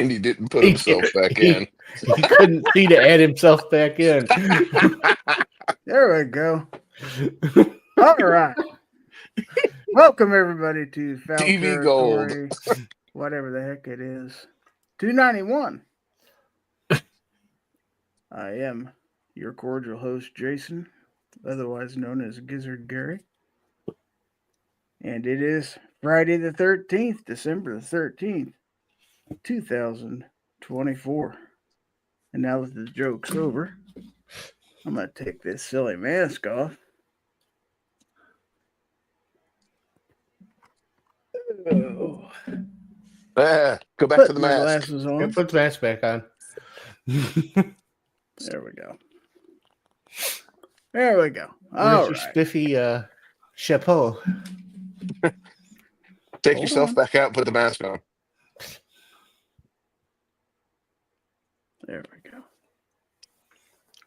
and he didn't put himself back in. He couldn't see to add himself back in. There we go. All right. Welcome, everybody, to Fowl TV Gold. Territory, whatever the heck it is. 291. I am your cordial host, Jason, otherwise known as Gizzard Gary. And it is Friday the 13th, December the 13th, 2024. And now that the joke's over, I'm going to take this silly mask off. Oh. Go back to the my mask. glasses on. Yeah, put the mask back on. There we go. There we go. Where's All your right. spiffy chapeau? Take Hold yourself on. back out and put the mask on. There we go.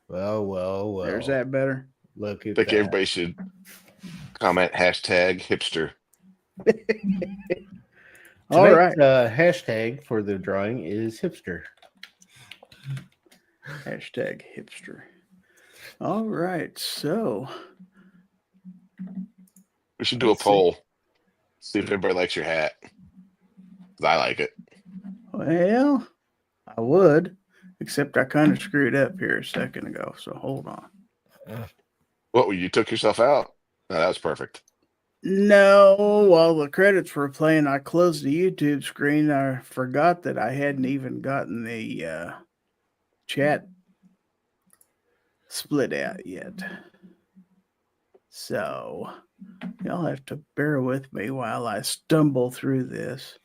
Well. There's that better. Look I at think that. everybody should comment #hipster. All right. Hashtag for the drawing is hipster. #hipster. All right. So We should do a Let's see. poll. See if everybody likes your hat. 'Cause I like it. well, I would, except I kind of screwed up here a second ago. So hold on. What? You took yourself out? No, that was perfect. No, while the credits were playing, I closed the YouTube screen. I forgot that I hadn't even gotten the chat split out yet. So y'all have to bear with me while I stumble through this.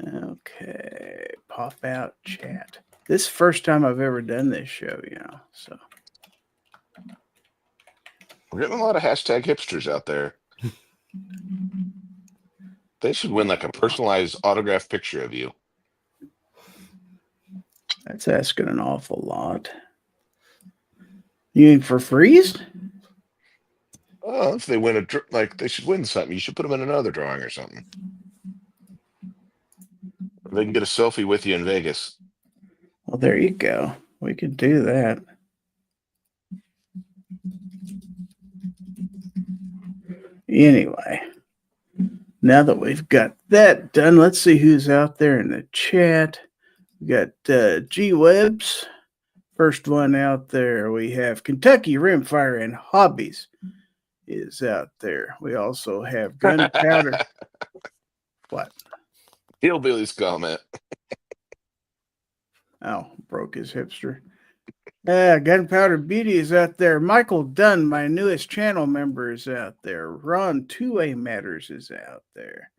Okay, pop out chat. This is the first time I've ever done this show, so. We're getting a lot of #hipsters out there. They should win like a personalized autographed picture of you. That's asking an awful lot. You mean for freeze? Oh, if they win they should win something. You should put them in another drawing or something. They can get a selfie with you in Vegas. Well, there you go. We could do that. Anyway, now that we've got that done, let's see who's out there in the chat. We got G Webs. First one out there. We have Kentucky Rimfire and Hobbies is out there. We also have Gunpowder. What? Hillbilly's comment. Oh, broke his hipster. Gunpowder Beauty is out there. Michael Dunn, my newest channel member, is out there. Ron 2A Matters is out there.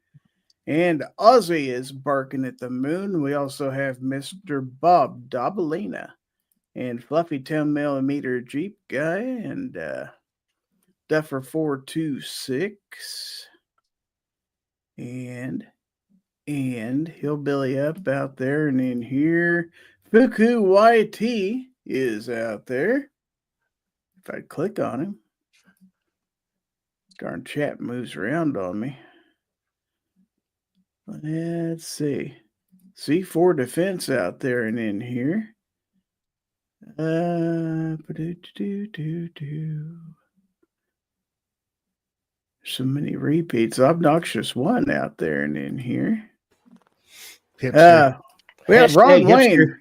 And Ozzy is barking at the moon. We also have Mr. Bob Dabalina and Fluffy 10mm Jeep guy and Duffer 426 and Hillbilly Up out there and in here. Fuku YT is out there. If I click on him, darn chat moves around on me. Let's see. C4 Defense out there and in here. So many repeats. Obnoxious One out there and in here. Hipster. We have Hashtag Ron hipster. Wayne.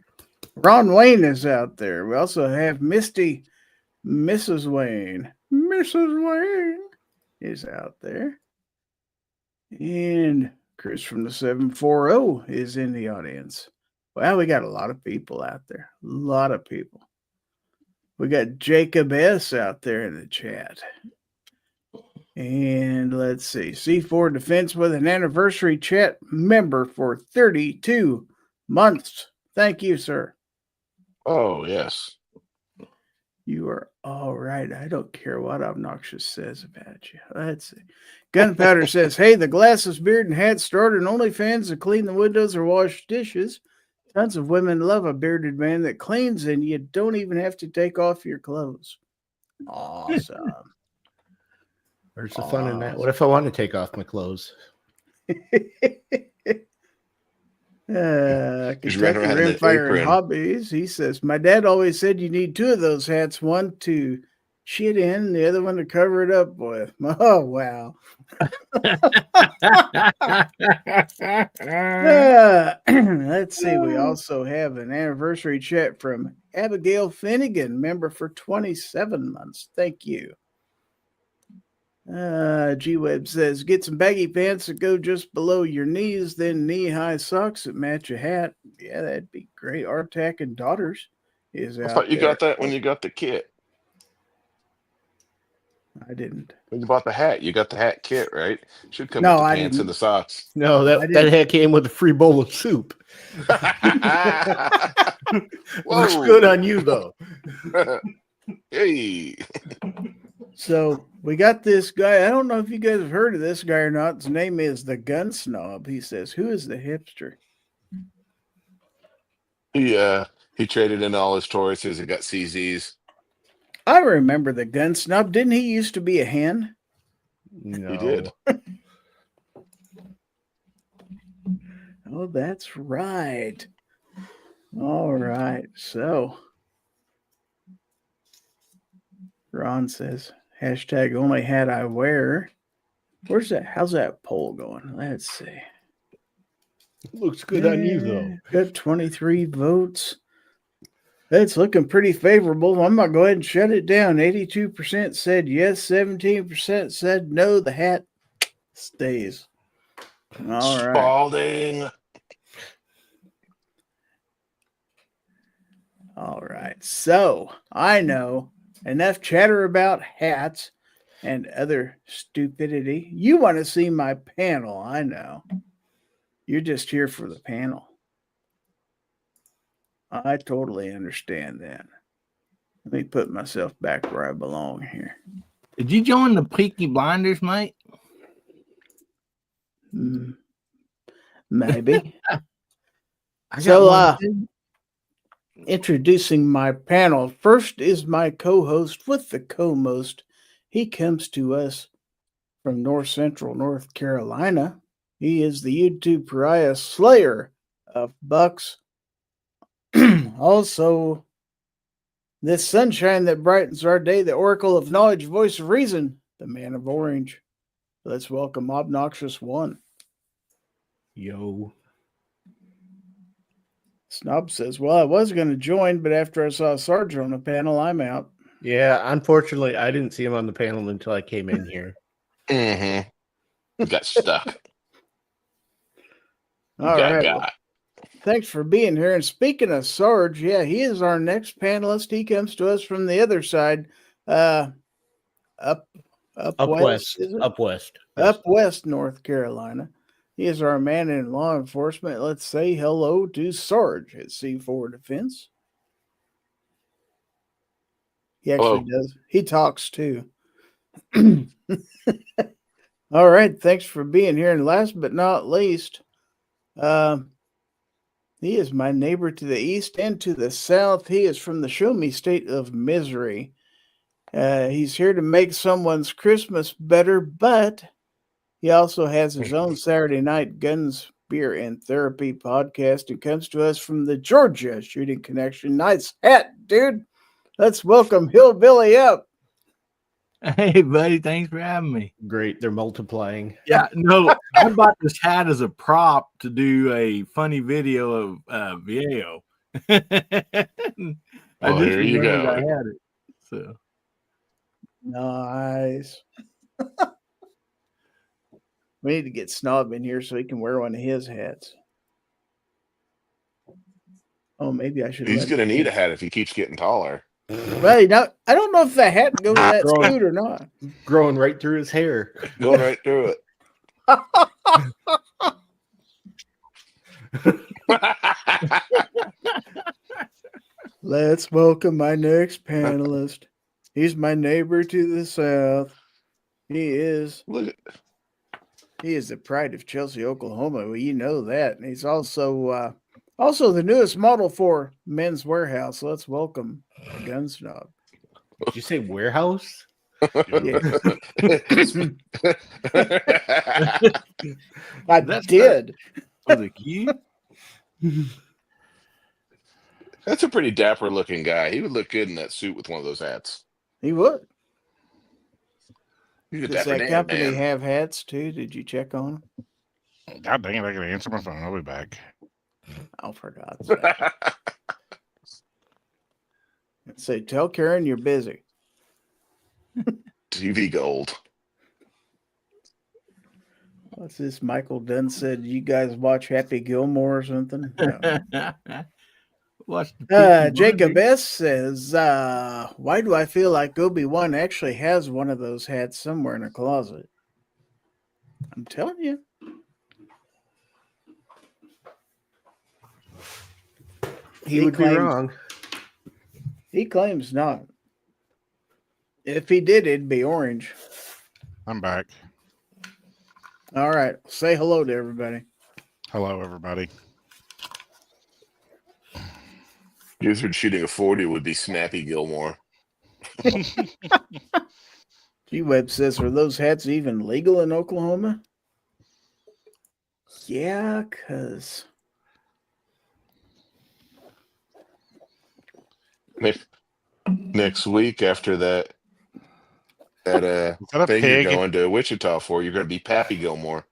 Ron Wayne is out there. We also have Misty, Mrs. Wayne. Mrs. Wayne is out there. And Chris from the 740 is in the audience. Wow, we got a lot of people out there. A lot of people. We got Jacob S. out there in the chat. And let's see. C4 Defense with an anniversary chat member for 32 months. Thank you, sir. Oh, yes. You are all right. I don't care what Obnoxious says about you. Let's see. Gunpowder says, hey, the glasses, beard, and hat started an OnlyFans to clean the windows or wash dishes. Tons of women love a bearded man that cleans and you don't even have to take off your clothes. Awesome. Where's the fun in that? What if I want to take off my clothes? Just ran Kentucky around in an Rimfire and apron. Hobbies. He says, my dad always said you need two of those hats, one to shit in, the other one to cover it up with. Oh, wow. Let's see. We also have an anniversary chat from Abigail Finnegan, member for 27 months. Thank you. G-Web says, get some baggy pants that go just below your knees, then knee-high socks that match a hat. Yeah, that'd be great. Artac and Daughters is I out thought you there. got that when you got the kit. I didn't. When you bought the hat, you got the hat kit, right? Should come No, with the I pants didn't. and the socks. No, I that didn't. hat came with a free bowl of soup. Looks Whoa. good on you, though. Hey. So we got this guy. I don't know if you guys have heard of this guy or not. His name is the Gun Snob. He says, who is the hipster? He traded in all his Tauruses and got CZs. I remember the Gun Snob. Didn't he used to be a hen? No. He did. Oh, that's right. All right. So Ron says, hashtag only hat I wear. Where's that? How's that poll going? Let's see. Looks good on you, though. Got 23 votes. It's looking pretty favorable. I'm going to go ahead and shut it down. 82% said yes. 17% said no. The hat stays. All right. Spalding. All right. So I know enough chatter about hats and other stupidity. You want to see my panel. I know. You're just here for the panel. I totally understand that. Let me put myself back where I belong here. Did you join the Peaky Blinders, mate? Maybe. I So, one too. Introducing my panel. First is my co-host with the co-most. He comes to us from North Central North Carolina. He is the YouTube pariah slayer of bucks. Also, this sunshine that brightens our day, the oracle of knowledge, voice of reason, the man of orange. Let's welcome Obnoxious One. Yo. Snob says, well, I was going to join, but after I saw Sarge on the panel, I'm out. Yeah, unfortunately, I didn't see him on the panel until I came in here. Mm-hmm. Got stuck. All got right. got. Well, thanks for being here. And speaking of Sarge, yeah, he is our next panelist. He comes to us from the other side, up west, is it? Up west. Up west, North Carolina. He is our man in law enforcement. Let's say hello to Sarge at C4 Defense. He actually does. He talks too. All right. Thanks for being here. And last but not least, he is my neighbor to the east and to the south. He is from the Show Me State of Misery. He's here to make someone's Christmas better, but he also has his own Saturday night Guns, Beer, and Therapy podcast and comes to us from the Georgia Shooting Connection. Nice hat, dude. Let's welcome Hillbilly up. Hey, buddy, thanks for having me. Great. They're multiplying. Yeah, no, I bought this hat as a prop to do a funny video of Viejo. Well, here you remembered go. I had it. So Nice. We need to get Snob in here so he can wear one of his hats. Oh, maybe I should. He's going to need a hat if he keeps getting taller. Well, now, I don't know if that hat goes to that suit or not. Growing right through his hair. Going right through it. Let's welcome my next panelist. He's my neighbor to the south. He is Look, the pride of Chelsea, Oklahoma. Well, you know that. And he's also the newest model for Men's Warehouse. Let's welcome Gun Snob. Did you say warehouse? Yeah. I That's did. was it you? That's a pretty dapper looking guy. He would look good in that suit with one of those hats. He would. He's a Does dapper that Dan, company man. have hats too? Did you check on them? God dang it, I gotta answer my phone. I'll be back. Oh, for God's sake. Say, tell Karen you're busy. TV gold. What's this? Michael Dunn said, you guys watch Happy Gilmore or something? No. Watch the Peaky Jacob Blinders. S. says, why do I feel like Obi-Wan actually has one of those hats somewhere in a closet? I'm telling you. He would be wrong. He claims not. If he did, it'd be orange. I'm back. All right. Say hello to everybody. Hello, everybody. Gizzard shooting a 40 would be Snappy Gilmore. G-Web says, are those hats even legal in Oklahoma? Yeah, because... Next week after that Is that a thing pig? you're going to Wichita for, you're going to be Pappy Gilmore.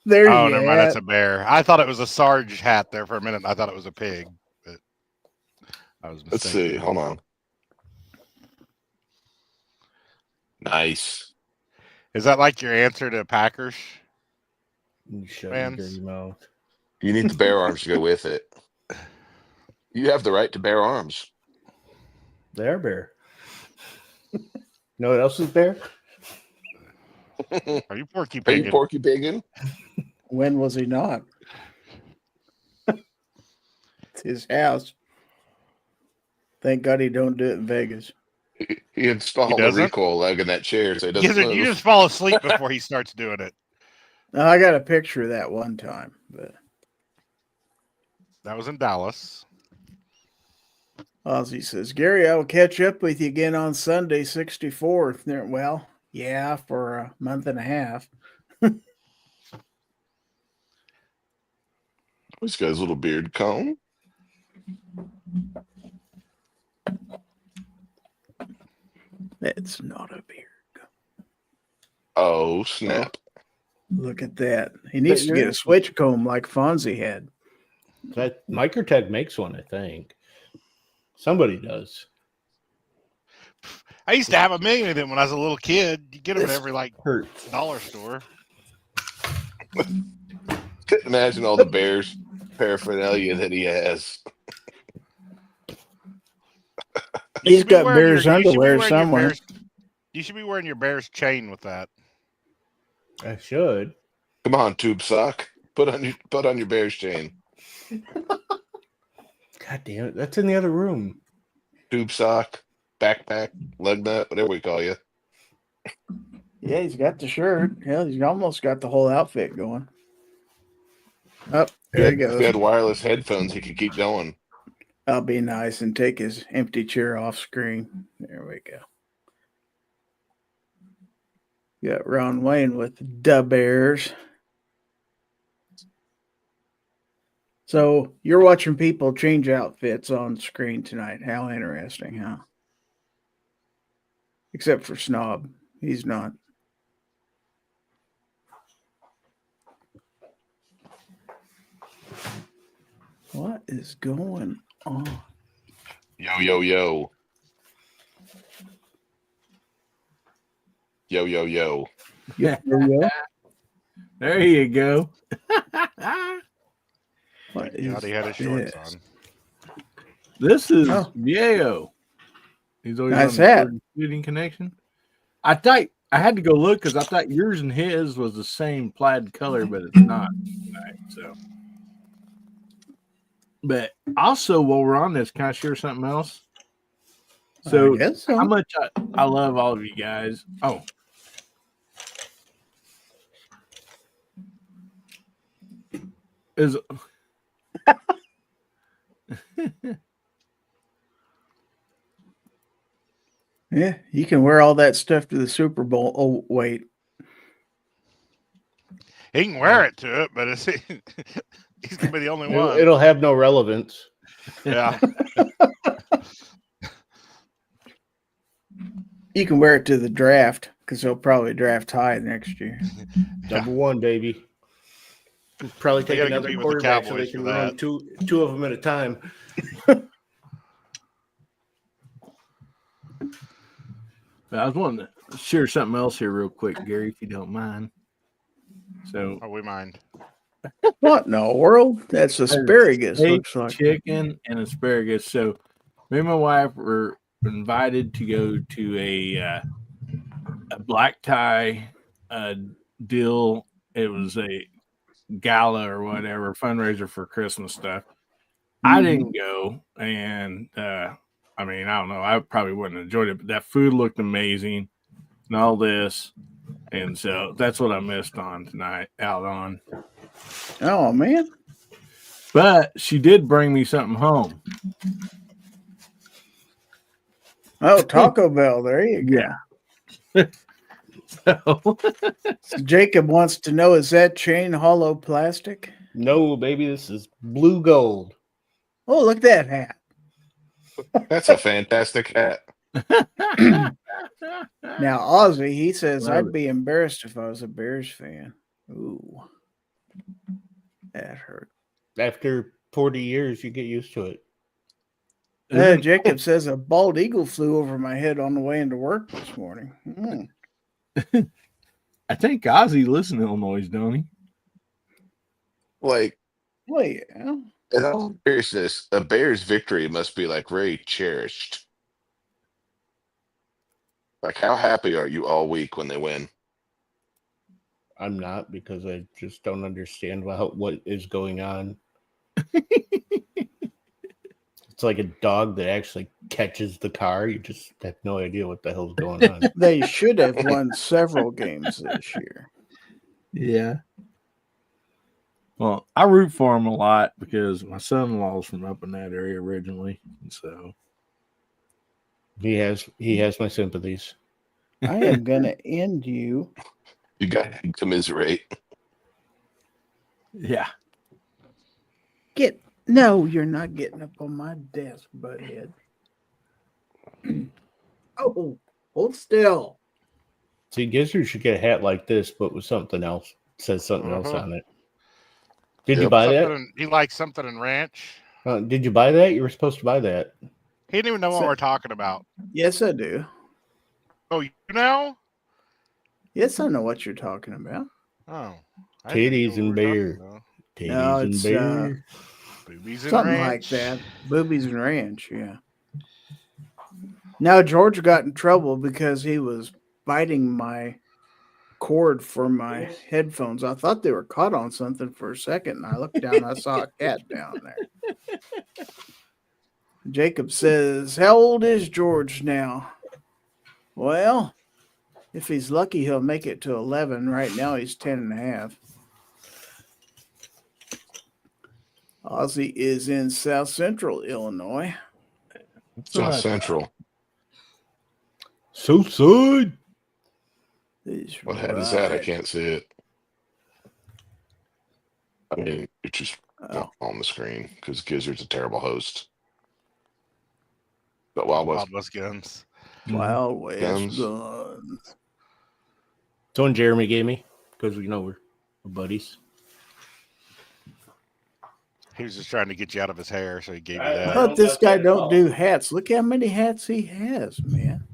There Oh, you never mind. That's a bear. I thought it was a Sarge hat there for a minute. I thought it was a pig, but I was mistaken. Let's see. Hold on. Nice. Is that like your answer to Packers? You shut your Fans. dirty mouth. You need the bear arms to go with it. You have the right to bear arms. They are bear. No one else is bear? Are you Porky Are you Pig? Porky Piggin? When was he not? It's his house. Thank God he don't do it in Vegas. He installed a doesn't? recoil leg in that chair so he doesn't Gizzard, move. you just fall asleep before he starts doing it. Now, I got a picture of that one time, but That was in Dallas. Ozzy says, Gary, I will catch up with you again on Sunday, 64th. Well, yeah, for a month and a half. This guy's little beard comb. It's not a beard. Oh, snap. Look at that. He needs to get a switch comb like Fonzie had. That Microtech makes one, I think. Somebody does. I used to have a million of them when I was a little kid. You get them at This every like Hurts. dollar store. Couldn't imagine all the Bears paraphernalia that he has. You He's should be got wearing Bears you should be underwear wearing your somewhere. you should be wearing your Bears chain with that. I should. Come on, tube sock. Put on your Bears chain. God damn it. That's in the other room. Tube sock, backpack, lug nut, whatever we call you. Yeah, he's got the shirt. Hell, he's almost got the whole outfit going. Oh, there he If he had goes. wireless headphones, he could keep going. I'll be nice and take his empty chair off screen. There we go. Got Ron Wayne with the Bears. So you're watching people change outfits on screen tonight. How interesting, huh? Except for Snob. He's not. What is going on? Yo, yo, yo. Yo, yo, yo. Yeah. There you go. What Thank God he had his shorts on. This is Oh. Diego. He's always Nice on the hat. shooting connection. I thought I had to go look because I thought yours and his was the same plaid color, but it's not. Right, so, but also while we're on this, can I share something else? So, I guess so. how much I love all of you guys. Oh. Is Yeah, you can wear all that stuff to the Super Bowl. Oh, wait. He can wear it to it, but it's he's gonna be the only one. It'll have no relevance. Yeah. You can wear it to the draft because they'll probably draft high next year. Number one, baby. Probably They take gotta another compete with the quarterback so Cowboys they can for run that. two of them at a time. I was wanting to share something else here real quick, Gary, if you don't mind. So Oh, we mind. What in the world? That's asparagus, steak, looks like. chicken and asparagus. So me and my wife were invited to go to a black tie deal. It was a gala or whatever fundraiser for Christmas stuff. I didn't go, and I mean, I don't know. I probably wouldn't have enjoyed it, but that food looked amazing and all this. And so that's what I missed on tonight, out on. Oh, man. But she did bring me something home. Oh, Taco Bell. There you go. Yeah. So, So Jacob wants to know, is that chain hollow plastic? No, baby, this is blue gold. Oh, look at that hat. That's a fantastic hat. Now, Ozzy, he says, Love I'd it. be embarrassed if I was a Bears fan. Ooh. That hurt. After 40 years, you get used to it. Jacob says a bald eagle flew over my head on the way into work this morning. I think Ozzy listens to Illinois, don't he? Like, Well, yeah. in all seriousness, a Bears victory must be like very cherished. Like, how happy are you all week when they win? I'm not, because I just don't understand what is going on. It's like a dog that actually catches the car. You just have no idea what the hell's going on. They should have won several games this year. Yeah. Well, I root for him a lot because my son-in-law's from up in that area originally. So He has my sympathies. I am going to end you. You got to commiserate. yeah. No, you're not getting up on my desk, butthead. Oh, hold still. See, Gizzard should get a hat like this, but with something else. It says something else on it. Did you Yep. buy that? He likes something in ranch. Did you buy that? You were supposed to buy that. He didn't even know what So- we're talking about. Yes, I do. Oh, you know? Yes, I know what you're talking about. Oh. I didn't Titties know and what we were beer. talking about. Titties No, and it's, beer. Boobies and Something ranch. like that. Boobies and ranch, yeah. Now, George got in trouble because he was biting my cord for my headphones. I thought they were caught on something for a second, and I looked down, I saw a cat down there. Jacob says, how old is George now? Well, if he's lucky, he'll make it to 11. Right now, he's 10 and a half. Ozzy is in South Central Illinois. South Central. So sad. What hat is that? I can't see it. I mean, it's just not on the screen because Gizzard's a terrible host. But Wild West, Wild West Guns. Wild West Guns. Guns. It's one Jeremy gave me because we're buddies. He was just trying to get you out of his hair, so he gave you I that. thought this guy don't do hats. Look how many hats he has, man.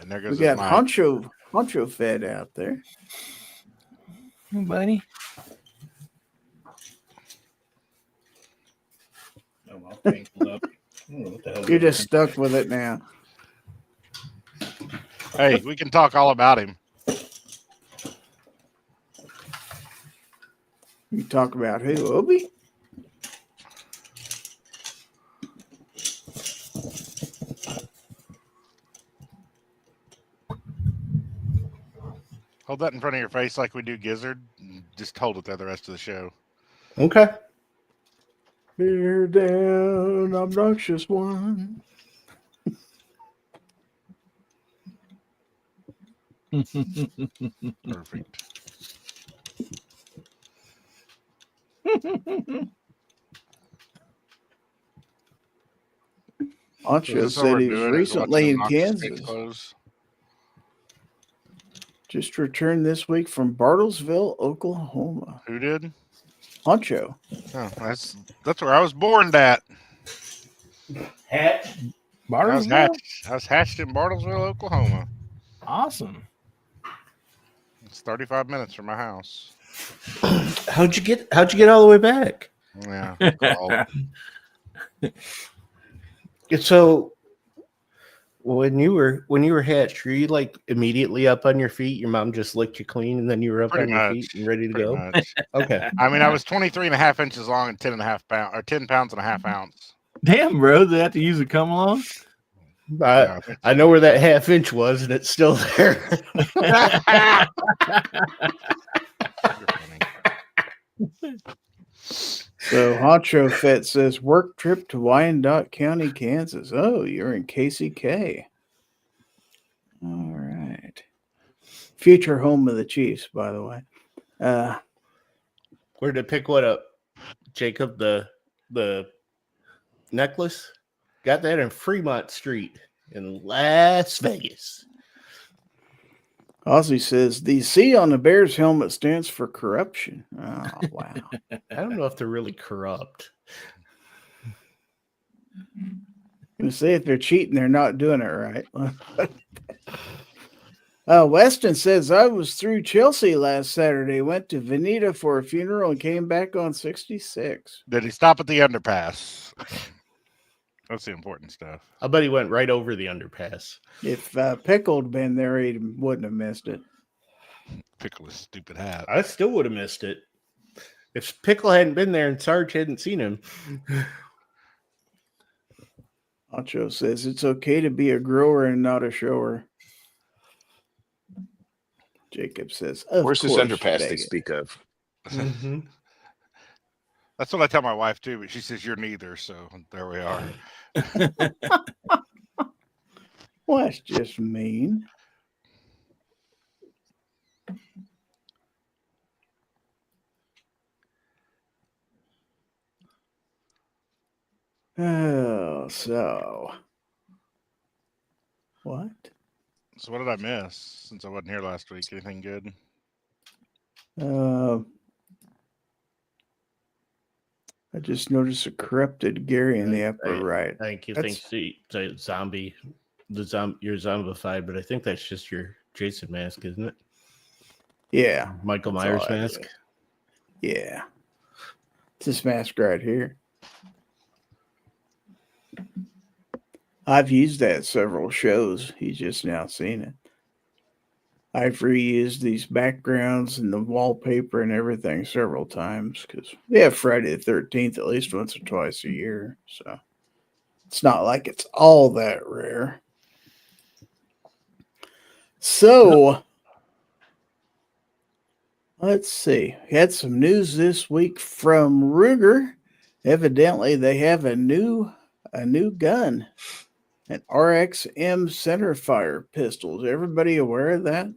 And there goes We his got mic. Honcho Fed out there. Hey, buddy. You're just stuck with it now. Hey, we can talk all about him. You talk about who? Obi? Hold that in front of your face like we do Gizzard. And just hold it there the rest of the show. Okay. Bear down, obnoxious one. Perfect. Ancho That's what said we're he was doing, is watching recently in them knock the streets Kansas. close. Just returned this week from Bartlesville, Oklahoma. Who did? Ancho. Oh, that's where I was born at. Hat. Bartlesville? I was hatched in Bartlesville, Oklahoma. Awesome. It's 35 minutes from my house. How'd you get all the way back? Yeah. Well, So when you were hatched, were you like immediately up on your feet? Your mom just licked you clean and then you were up Pretty on your much. feet and ready to pretty go? much. Okay. I mean, I was 23 and a half inches long and 10 and a half pounds, or 10 pounds and a half ounce. Damn, bro. They have to use a come along? Yeah, I know where that half inch was and it's still there. You're funny. So Honcho Fett says work trip to Wyandotte County, Kansas. Oh, you're in KCK. All right. Future home of the Chiefs, by the way. Where to pick what up? Jacob, the necklace? Got that in Fremont Street in Las Vegas. Ozzy says the C on the Bears helmet stands for corruption. Oh, wow. I don't know if they're really corrupt. I'm going to say if they're cheating, they're not doing it right. Weston says, I was through Chelsea last Saturday, went to Veneta for a funeral and came back on 66. Did he stop at the underpass? That's the important stuff. I bet he went right over the underpass. If Pickle had been there, he wouldn't have missed it. Pickle his stupid hat. I still would have missed it. If Pickle hadn't been there and Sarge hadn't seen him. Ancho says it's okay to be a grower and not a shower. Jacob says, Where's this course, underpass they Vegas." speak of? Mm-hmm. That's what I tell my wife too, but she says you're neither. So there we are. Well, that's just mean. Oh, so what? So what did I miss since I wasn't here last week? Anything good? I just noticed a corrupted Gary in the upper right. Thank you. That's- Thanks to zombie. You're zombified, but I think that's just your Jason mask, isn't it? Yeah, Michael That's Myers all I mask. did. Yeah. It's this mask right here. I've used that several shows. He's just now seen it. I've reused these backgrounds and the wallpaper and everything several times because we have Friday the 13th at least once or twice a year. So it's not like it's all that rare. So let's see. We had some news this week from Ruger. Evidently, they have a new gun, an RXM centerfire pistol. Is everybody aware of that?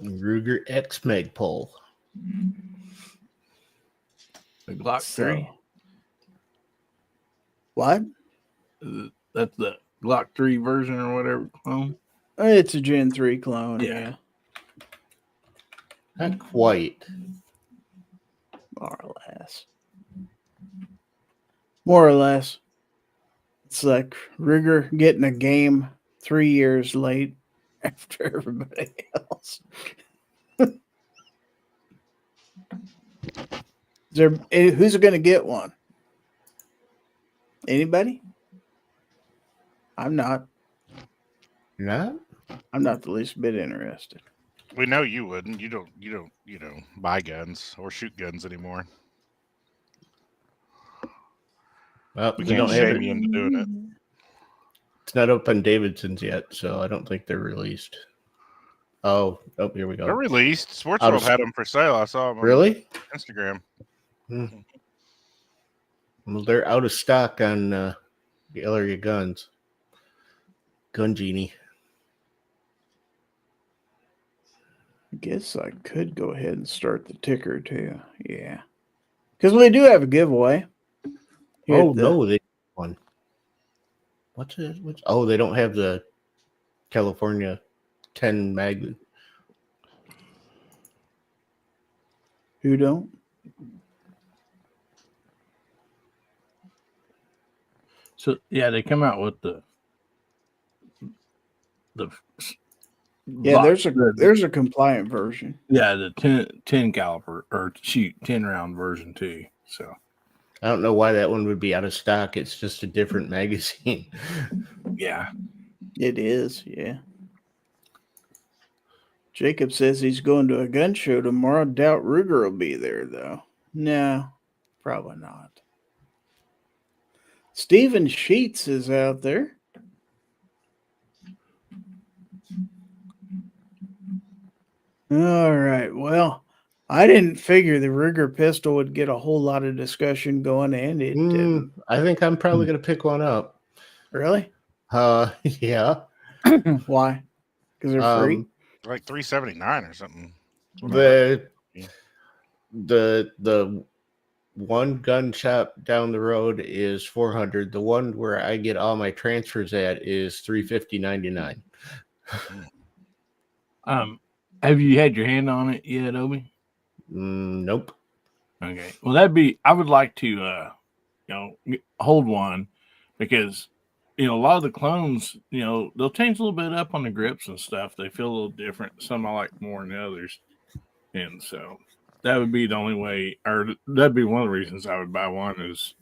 Ruger X Magpul. The Glock 3. What? That's the Glock 3 version or whatever. It's a Gen 3 clone. Yeah. Not quite. More or less. More or less. It's like Ruger getting a game 3 years late after everybody else. Who's going to get one? Anybody? I'm not. You're not? I'm not the least bit interested. We know you wouldn't. You don't buy guns or shoot guns anymore. Well, We we can't don't have shame it. you into doing it. It's not up on Davidson's yet, so I don't think they're released. Oh, here we They're go. released. Sports Out World of- had them for sale. I saw them on Really? Instagram. Well, they're out of stock on Gallery of Guns. Gun Genie. I guess I could go ahead and start the ticker too. Yeah. Because we do have a giveaway. Here Oh at the- no, they one. What's it? Oh, they don't have the California 10 mag. Who don't? So yeah, they come out with the Yeah, there's a compliant version. yeah, the 10 caliber or 10 round version too. So I don't know why that one would be out of stock. It's just a different magazine. yeah. It is, yeah. Jacob says he's going to a gun show tomorrow. Doubt Ruger will be there, though. No, probably not. Steven Sheets is out there. All right. Well, I didn't figure the Ruger pistol would get a whole lot of discussion going, and it didn't. I think I'm probably going to pick one up. Really? Yeah. Why? Because they're free? Like $379 or something. The one gun shop down the road is $400. The one where I get all my transfers at is $350.99. Have you had your hand on it yet, Obi? Nope. Okay. Well, I would like to, hold one because, a lot of the clones, they'll change a little bit up on the grips and stuff. They feel a little different. Some I like more than others. And so that would be the only way, or that'd be one of the reasons I would buy one is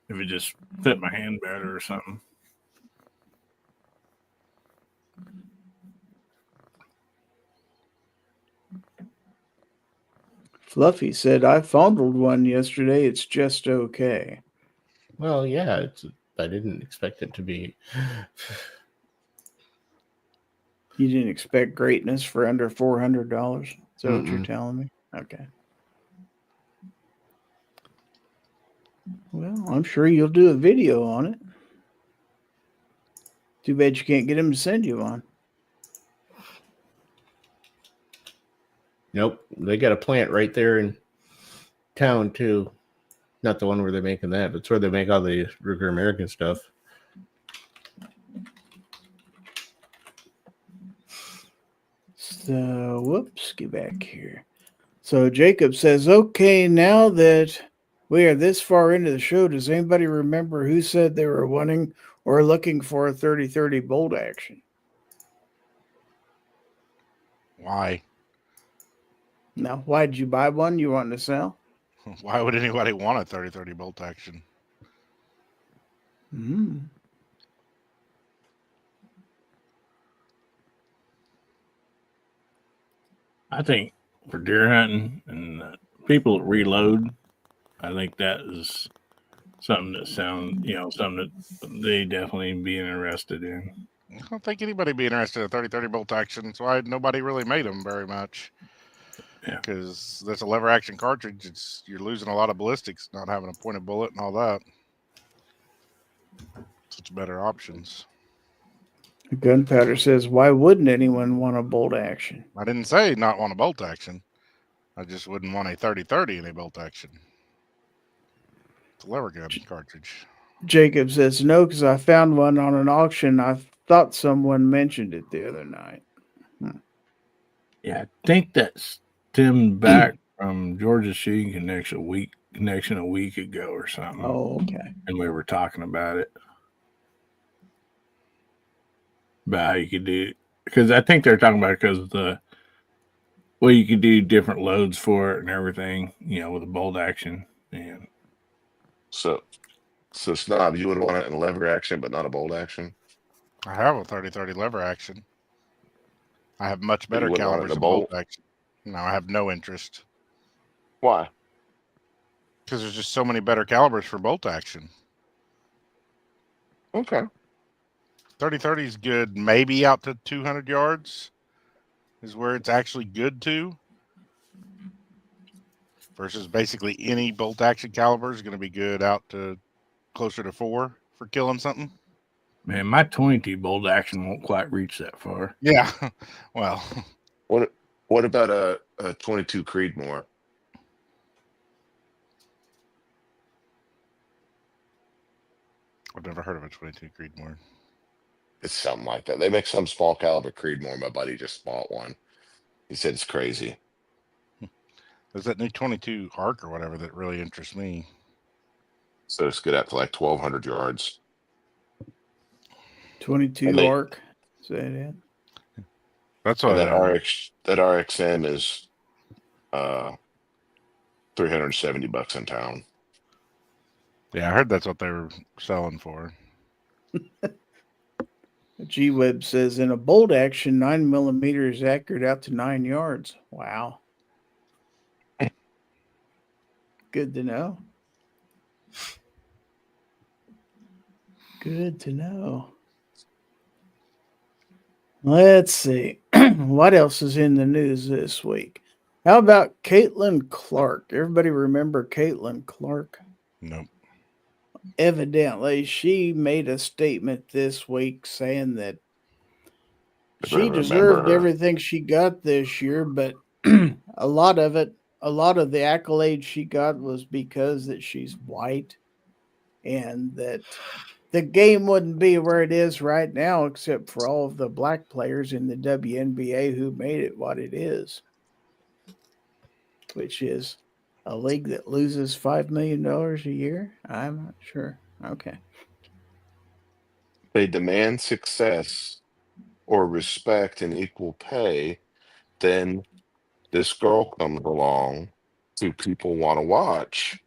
if it just fit my hand better or something. Fluffy said, I fondled one yesterday. It's just okay. Well, yeah, I didn't expect it to be. You didn't expect greatness for under $400? Is that what you're Mm-mm. telling me? Okay. Well, I'm sure you'll do a video on it. Too bad you can't get him to send you one. Nope. They got a plant right there in town, too. Not the one where they're making that, but it's where they make all the Ruger American stuff. So, whoops, get back here. So Jacob says, okay, now that we are this far into the show, does anybody remember who said they were wanting or looking for a 30-30 bolt action? Why? Now, why did you buy one? You want to sell? Why would anybody want a 30-30 bolt action? I think for deer hunting and people that reload, I think that is something that something that they definitely be interested in. I don't think anybody would be interested in a 30-30 bolt action. That's why nobody really made them very much. Yeah. Because that's a lever action cartridge. You're losing a lot of ballistics, not having a pointed bullet and all that. Such better options. Gunpowder says, why wouldn't anyone want a bolt action? I didn't say not want a bolt action. I just wouldn't want a 30-30 in a bolt action. It's a lever gun cartridge. Jacob says, no, because I found one on an auction. I thought someone mentioned it the other night. Yeah, I think that stemmed back from Georgia's shooting connection a week ago or something. Oh, okay. And we were talking about it. About how you could do it. Because I think they're talking about it because of you could do different loads for it and everything, with a bolt action. And So Snob, you would want it in a lever action, but not a bolt action? I have a 30-30 lever action. I have much better you wouldn't want it calibers in a in bolt bolt? action. No, I have no interest. Why? Because there's just so many better calibers for bolt action. Okay. 30-30 is good, maybe out to 200 yards is where it's actually good to. Versus basically any bolt action caliber is going to be good out to closer to 4 for killing something. man, my 22 bolt action won't quite reach that far. Yeah. Well, What about a 22 Creedmoor? I've never heard of a 22 Creedmoor. It's something like that. They make some small caliber Creedmoor. My buddy just bought one. He said it's crazy. There's that new 22 Arc or whatever that really interests me. So it's good up to like 1,200 yards. 22 And they- arc. Is that it? That's And what that RXM is $370 in town. Yeah, I heard that's what they were selling for. G-Web says in a bolt action, 9mm is accurate out to 9 yards. Wow. Good to know. Good to know. Let's see. What else is in the news this week? How about Caitlin Clark? Everybody remember Caitlin Clark? Nope. Evidently, she made a statement this week saying that she remember deserved her. everything she got this year, but a lot of the accolades she got was because that she's white and that the game wouldn't be where it is right now except for all of the black players in the WNBA who made it what it is, which is a league that loses $5 million a year. I'm not sure. Okay. They demand success or respect and equal pay, then this girl comes along who people want to watch,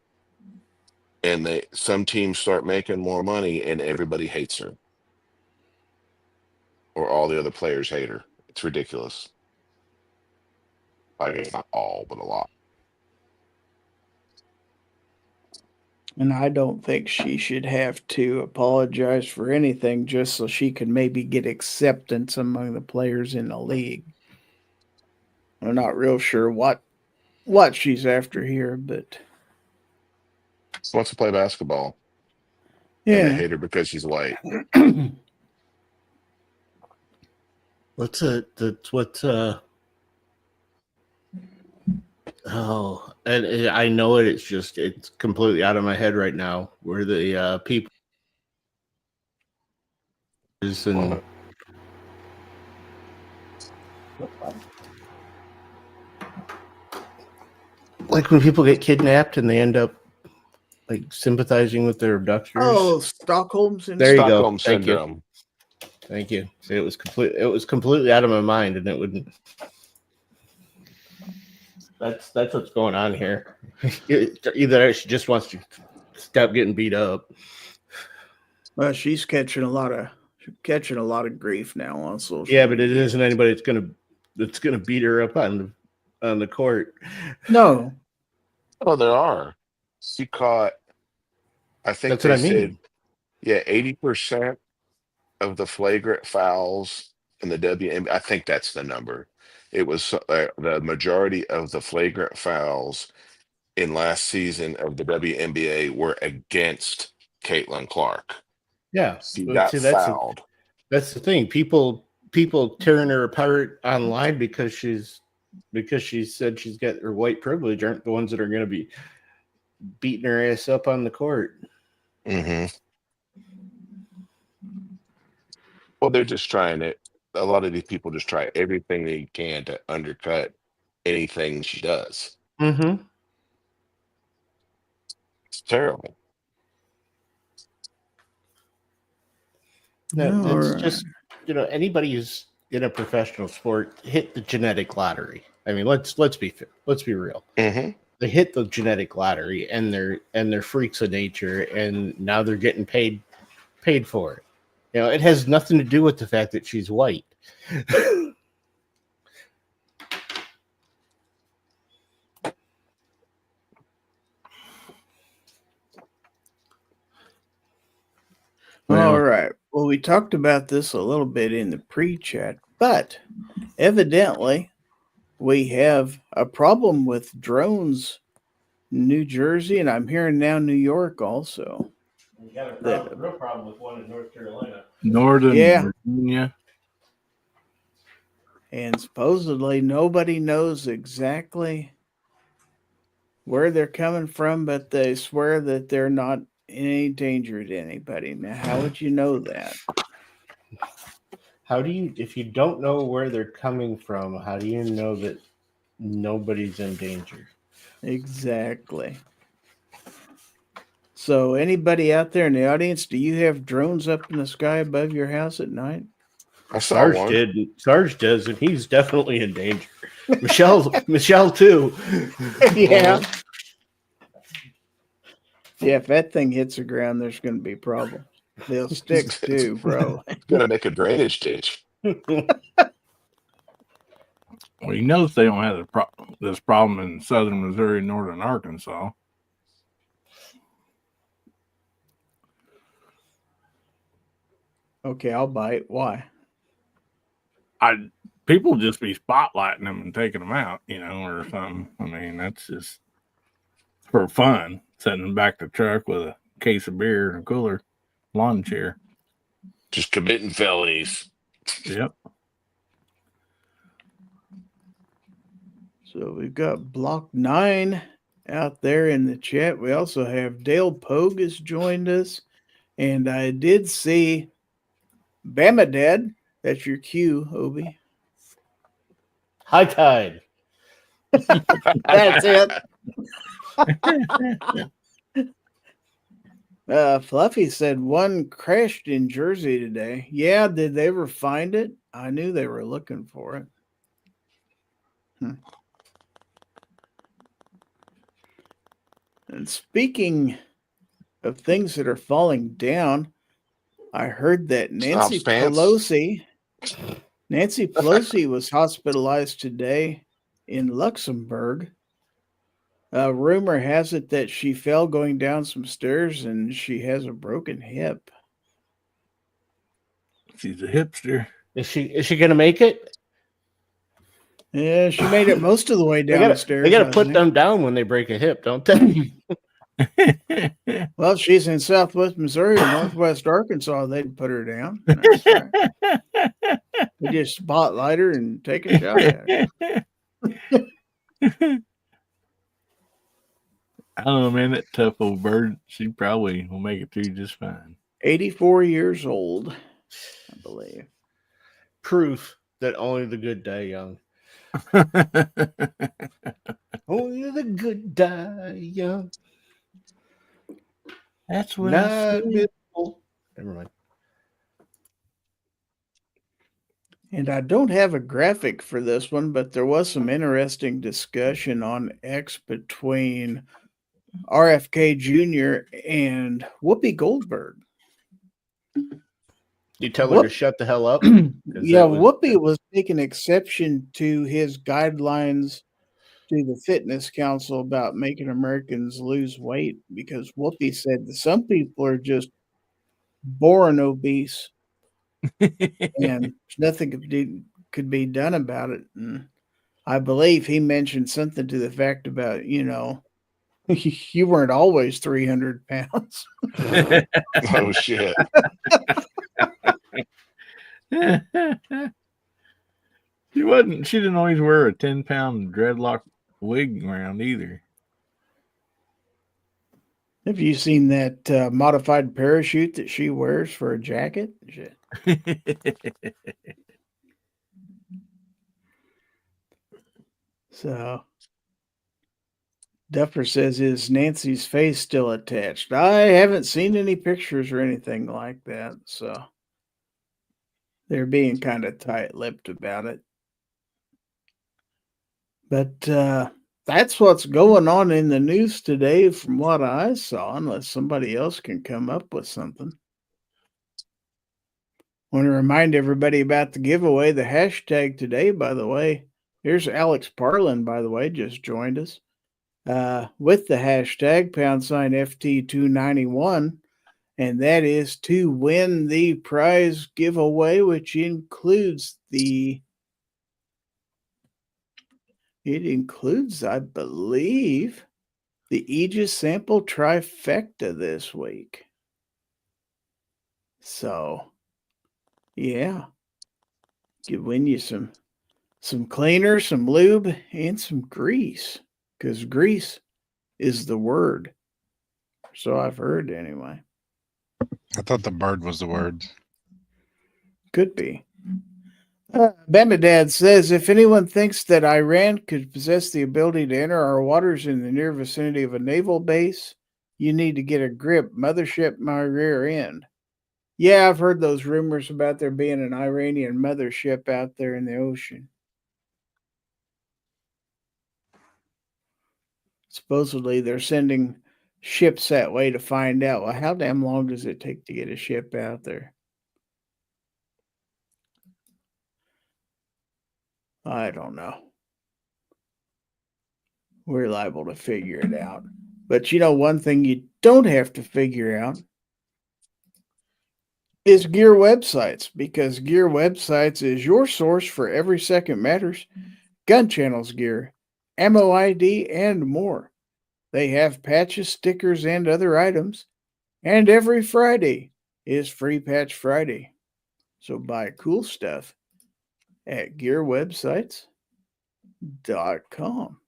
and some teams start making more money and everybody hates her. Or all the other players hate her. It's ridiculous. Like, not all, but a lot. And I don't think she should have to apologize for anything just so she can maybe get acceptance among the players in the league. I'm not real sure what she's after here, but She wants to play basketball. And they yeah. hate her because she's white. And I know it. It's completely out of my head right now. Where the people is and like when people get kidnapped and they end up like sympathizing with their abductors. Oh, Stockholm syndrome. There you go. Stockholm Thank you. syndrome. Thank you. See, it was completely out of my mind, and it wouldn't. That's what's going on here. Either she just wants to stop getting beat up. Well, she's catching a lot of grief now on social. Yeah, but it isn't anybody that's gonna beat her up on the court. No. Oh, there are. She caught, I think That's what I mean. Yeah, 80% of the flagrant fouls in the WNBA. I think that's the number. It was the majority of the flagrant fouls in last season of the WNBA were against Caitlin Clark. Yeah, She got fouled. That's the thing. People tearing her apart online because she said she's got her white privilege aren't the ones that are going to be beating her ass up on the court. Mm-hmm. Well, they're just trying it. A lot of these people just try everything they can to undercut anything she does. Mm-hmm. It's terrible. No, it's just anybody who's in a professional sport hit the genetic lottery. I mean, let's be real. Mm-hmm. They hit the genetic lottery, and they're freaks of nature, and now they're getting paid for it. It has nothing to do with the fact that she's white. All right. Well, we talked about this a little bit in the pre-chat, but evidently we have a problem with drones in New Jersey, and I'm hearing now New York also. You got a real problem with one in North Carolina. Northern Yeah. Virginia. And supposedly nobody knows exactly where they're coming from, but they swear that they're not any danger to anybody. Now, how would you know that? How do you, if you don't know where they're coming from, how do you know that nobody's in danger? Exactly. So, anybody out there in the audience, do you have drones up in the sky above your house at night? I saw Sarge one. did. Sarge does, and he's definitely in danger. Michelle too. Yeah. Yeah, if that thing hits the ground, there's going to be a problem. They'll stick too, bro. Gonna make a drainage ditch. Well, you notice they don't have this problem in southern Missouri, northern Arkansas. Okay, I'll bite. Why? People just be spotlighting them and taking them out, or something. I mean, that's just for fun. Sending them back to the truck with a case of beer and a cooler, lawn chair. Just committing felonies. Yep. So we've got Block 9 out there in the chat. We also have Dale Pogue has joined us. And I did see Bama Dad. That's your cue, Obi. High tide. That's it. Fluffy said one crashed in Jersey today. Yeah, did they ever find it? I knew they were looking for it. And speaking of things that are falling down, I heard that Nancy Pelosi was hospitalized today in Luxembourg. Rumor has it that she fell going down some stairs and she has a broken hip. She's a hipster. Is she gonna make it? Yeah, she made it most of the way down the stairs. They gotta put them down when they break a hip, don't they? Well, she's in Southwest Missouri or Northwest Arkansas. They'd put her down. That's right. We just spotlight her and take a shot at her. I don't know, man. That tough old bird, she probably will make it through just fine. 84 years old, I believe. Proof that only the good die young. Only the good die young. That's what Not I said. beautiful. Never mind. And I don't have a graphic for this one, but there was some interesting discussion on X between RFK Jr. and Whoopi Goldberg. You tell her to shut the hell up? Yeah, Whoopi was taking exception to his guidelines to the Fitness Council about making Americans lose weight because Whoopi said that some people are just born obese and nothing could be done about it. And I believe he mentioned something to the fact about, you weren't always 300 pounds. Oh, shit. She didn't always wear a 10-pound dreadlock wig around either. Have you seen that modified parachute that she wears for a jacket? Shit. So Duffer says, is Nancy's face still attached? I haven't seen any pictures or anything like that. So they're being kind of tight-lipped about it. But that's what's going on in the news today from what I saw, unless somebody else can come up with something. I want to remind everybody about the giveaway, the hashtag today, by the way. Here's Alex Parlin, by the way, just joined us. With the hashtag #FT291, and that is to win the prize giveaway, which includes I believe, the Aegis sample trifecta this week. So, yeah, could win you some cleaner, some lube, and some grease, because grease is the word. So I've heard anyway. I thought the bird was the word. Could be. Bemidad says, if anyone thinks that Iran could possess the ability to enter our waters in the near vicinity of a naval base, you need to get a grip. Mothership my rear end. Yeah, I've heard those rumors about there being an Iranian mothership out there in the ocean. Supposedly they're sending ships that way to find out. Well, how damn long does it take to get a ship out there? I don't know. We're liable to figure it out. But you know, one thing you don't have to figure out is gear websites, because gear websites is your source for every second matters, gun channels gear, ammo ID, and more. They have patches, stickers, and other items. And every Friday is Free Patch Friday. So buy cool stuff at gearwebsites.com.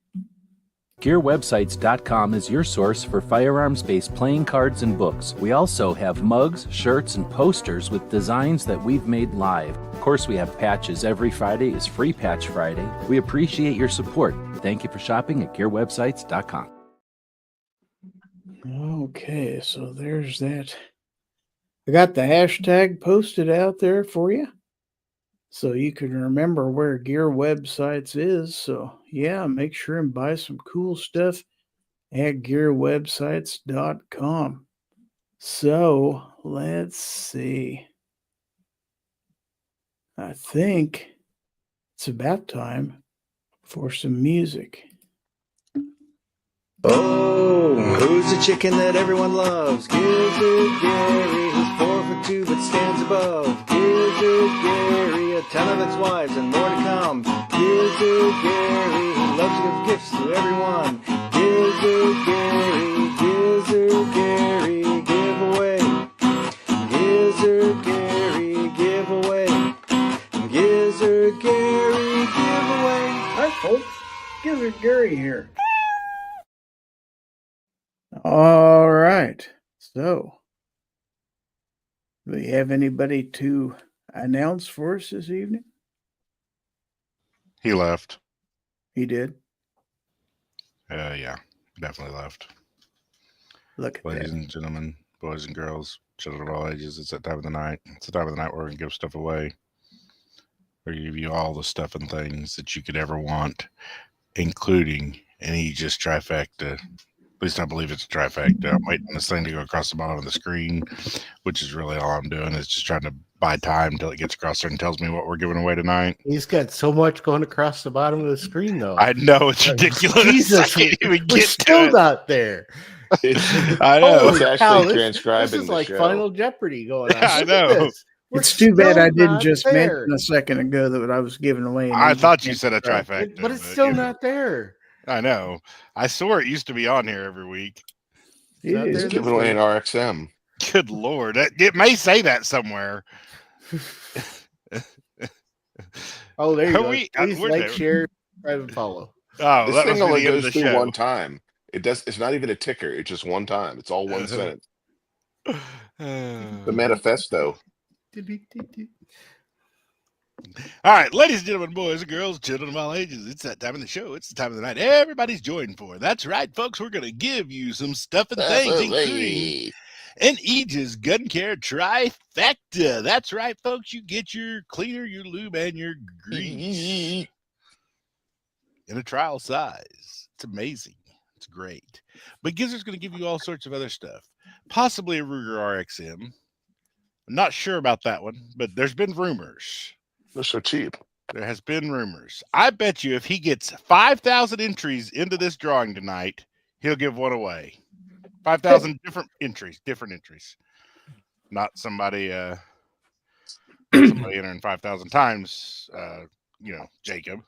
GearWebsites.com is your source for firearms-based playing cards and books. We also have mugs, shirts, and posters with designs that we've made live. Of course, we have patches. Every Friday is Free Patch Friday. We appreciate your support. Thank you for shopping at GearWebsites.com. Okay, so there's that. I got the hashtag posted out there for you, so you can remember where Gear Websites is. So yeah, make sure and buy some cool stuff at gearwebsites.com. So let's see. I think it's about time for some music. Oh, who's the chicken that everyone loves? Gizzard Gary, who's 4'2" but stands above. Gizzard Gary, a ton of its wives and more to come. Gizzard Gary, who loves to give gifts to everyone. Gizzard Gary, Gizzard Gary, giveaway. Gizzard Gary, giveaway. Gizzard Gary, giveaway. Hi, folks. Gizzard Gary here. All right. So, do we have anybody to announce for us this evening? He left. He did. Yeah, definitely left. Look at Ladies that. and gentlemen, boys and girls, children of all ages, it's that time of the night. It's the time of the night where we're going to give stuff away. We're going to give you all the stuff and things that you could ever want, including an Aegis trifecta. At least I believe it's a trifecta. I'm waiting on this thing to go across the bottom of the screen, which is really all I'm doing is just trying to buy time until it gets across there and tells me what we're giving away tonight. He's got so much going across the bottom of the screen, though. I know, it's ridiculous. Jesus, I can't even we're get still to it. not there. I know. Holy It's actually cow, transcribing this is the like show. Final Jeopardy going on. I Look at know. this. We're It's too bad still I didn't not just there. mention a second ago that I was giving away. I thought you said a trifecta. But it's still you know, not there. I know. I swore it used to be on here every week. It Not is. there. He's giving away an RXM. Good Lord. It may say that somewhere. Oh, there you Are go. we- Please we're like, there. share, subscribe, and follow. Oh, This that thing must be only the end of goes the through show. one time. It's not even a ticker. It's just one time. It's all one sentence. The manifesto. All right, ladies and gentlemen, boys and girls, children of all ages, it's that time of the show. It's the time of the night everybody's joined for. That's right, folks. We're going to give you some stuff and things, including an Aegis gun care trifecta. That's right, folks. You get your cleaner, your lube, and your grease in a trial size. It's amazing. It's great. But Gizzard's going to give you all sorts of other stuff. Possibly a Ruger RXM. I'm not sure about that one, but there's been rumors. They're so cheap. There has been rumors. I bet you if he gets 5,000 entries into this drawing tonight, he'll give one away. 5,000 different entries. Not somebody entering 5,000 times, Jacob.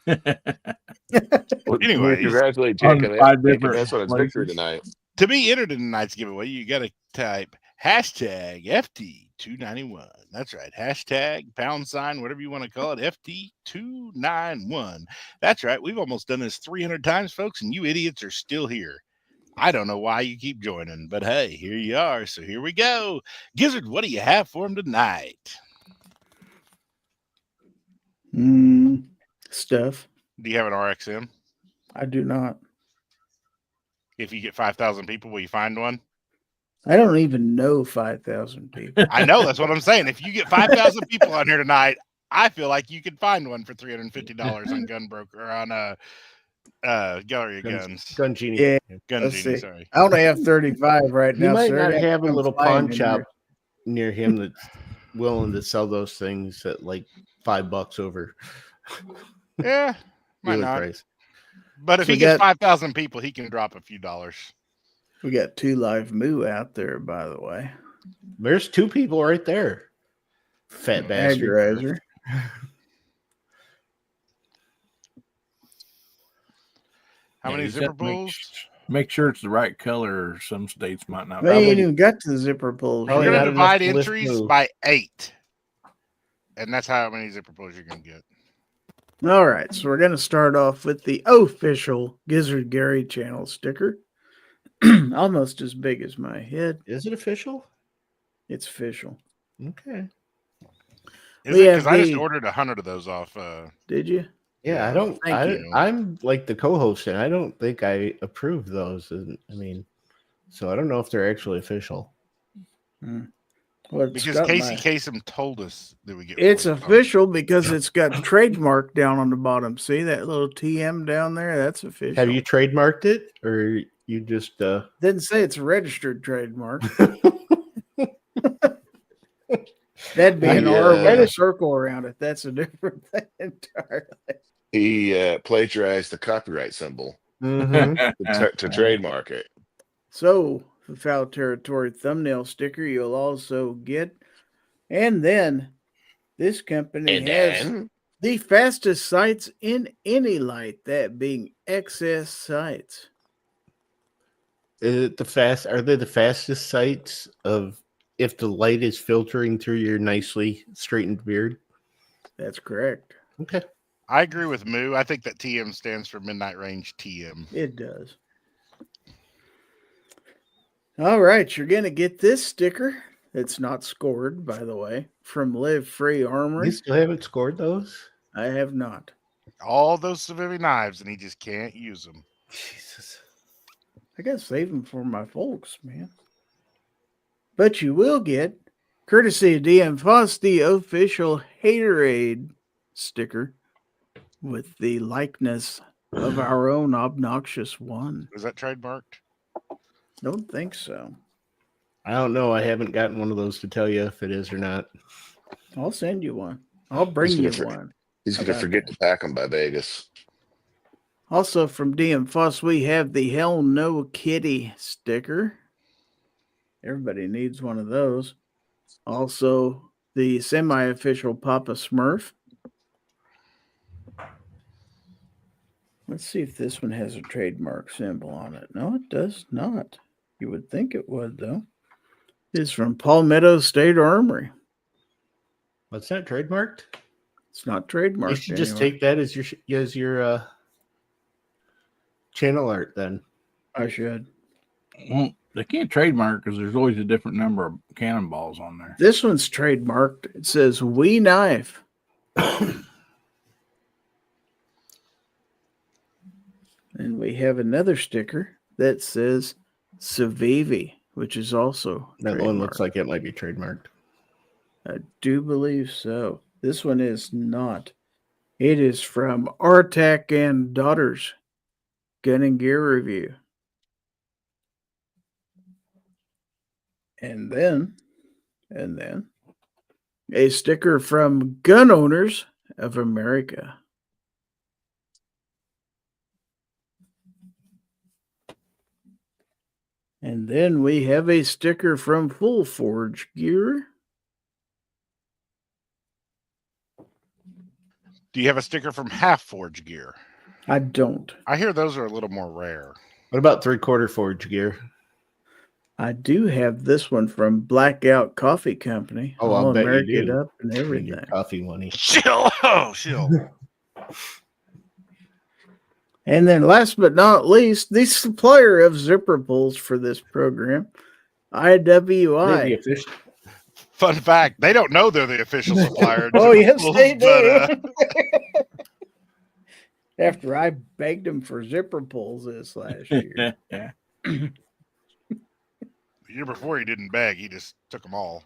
Well, Anyways, congratulate on Jacob. 5 Jacob, different that's what it's victory places. tonight. to be entered in tonight's giveaway, you got to type hashtag FT291. That's right. Hashtag #, whatever you want to call it, FT291. That's right. We've almost done this 300 times, folks, and you idiots are still here. I don't know why you keep joining, but hey, here you are. So here we go. Gizzard, what do you have for him tonight? Stuff. Do you have an RXM? I do not. If you get 5,000 people, will you find one? I don't even know 5,000 people. I know, that's what I'm saying. If you get 5,000 people on here tonight, I feel like you could find one for $350 on Gunbroker or on Gallery of Guns. Gun Genie. Yeah. Gun Let's Genie, see. sorry. I only have 35 right You now. might so not they're gonna have a come little flying pawn in shop here. near him that's willing to sell those things at like $5 over Yeah, might dealer not. price. But if So he we gets got- 5,000 people, he can drop a few dollars. We got 2 live moo out there, by the way. There's 2 people right there. Fat bastard. Agorizer. How Yeah, many you just zipper have to make pulls? Make sure it's the right color. Some states might not. We ain't Probably- even got to zipper pulls. Probably You're yet. going to not enough divide to lift entries moo. by 8. And that's how many zipper pulls you're going to get. All right, so we're going to start off with the official Gizzard Gary channel sticker. Almost as big as my head. Is it official? It's official. Okay. Is We it? Because have I just the- ordered 100 of those off. Did you? Yeah, I don't. Thank you. I'm like the co-host, and I don't think I approve those. And, I mean, so I don't know if they're actually official. Well, it's Because got Casey my- Kasem told us that we get. It's 40. official because it's got trademark down on the bottom. See that little TM down there? That's official. Have you trademarked it, or you just? Didn't say it's a registered trademark. That'd be an R with a circle around it. That's a different thing entirely. He plagiarized the copyright symbol Mhm. to trademark it. So the Foul Territory thumbnail sticker you'll also get. And then this company And has then the fastest sights in any light, that being XS sights. Is it the fast? Are they the fastest sights of if the light is filtering through your nicely straightened beard? That's correct. Okay. I agree with Moo. I think that TM stands for Midnight Range TM. It does. All right, you're going to get this sticker. It's not scored, by the way, from Live Free Armory. You still haven't scored those? I have not. All those civilian knives, and he just can't use them. Jesus. I got to save them for my folks, man. But you will get, courtesy of DM Foss, the official Haterade sticker with the likeness of our own obnoxious one. Is that trademarked? Don't think so. I don't know. I haven't gotten one of those to tell you if it is or not. I'll send you one. I'll bring you one. He's going to Okay. forget to pack them by Vegas. Also from DM Foss, we have the Hell No Kitty sticker. Everybody needs one of those. Also, the semi-official Papa Smurf. Let's see if this one has a trademark symbol on it. No, it does not. You would think it would, though. It's from Palmetto State Armory. What's that trademarked? It's not trademarked. You should just anywhere. take that as your channel art then. I should. Well, they can't trademark because there's always a different number of cannonballs on there. This one's trademarked. It says "We Knife." And we have another sticker that says Civivi, which is also That one looks trademarked. like it might be trademarked. I do believe so. This one is not. It is from Artac and Daughters Gun and Gear Review. And then a sticker from Gun Owners of America. And then we have a sticker from Full Forge Gear. Do you have a sticker from Half Forge Gear? I don't. I hear those are a little more rare. What about 3/4 forge gear? I do have this one from Blackout Coffee Company. Oh, I'll bet you American do. up and In everything. your coffee money. Chill. Oh, chill. And then last but not least, the supplier of zipper pulls for this program, IWI. Maybe official. Fun fact: they don't know they're the official supplier. of Oh, Zipper yes, Pulls, they do. But, After I begged them for zipper pulls this last year. the year before, he didn't beg; he just took them all.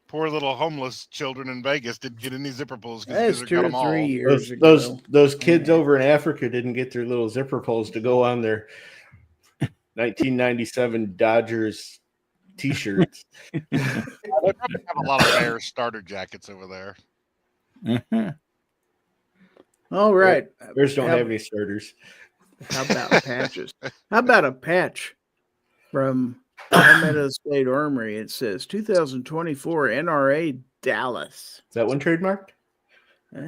Poor little homeless children in Vegas didn't get any zipper pulls That's because 2 got or them all. 3 years ago. Those kids over in Africa didn't get their little zipper pulls to go on their 1997 Dodgers T-shirts. They probably have a lot of Bears starter jackets over there. All right. Bears don't How- have any starters. How about patches? How about a patch from Palmetto State Armory? It says 2024 NRA Dallas. Is that one trademarked? I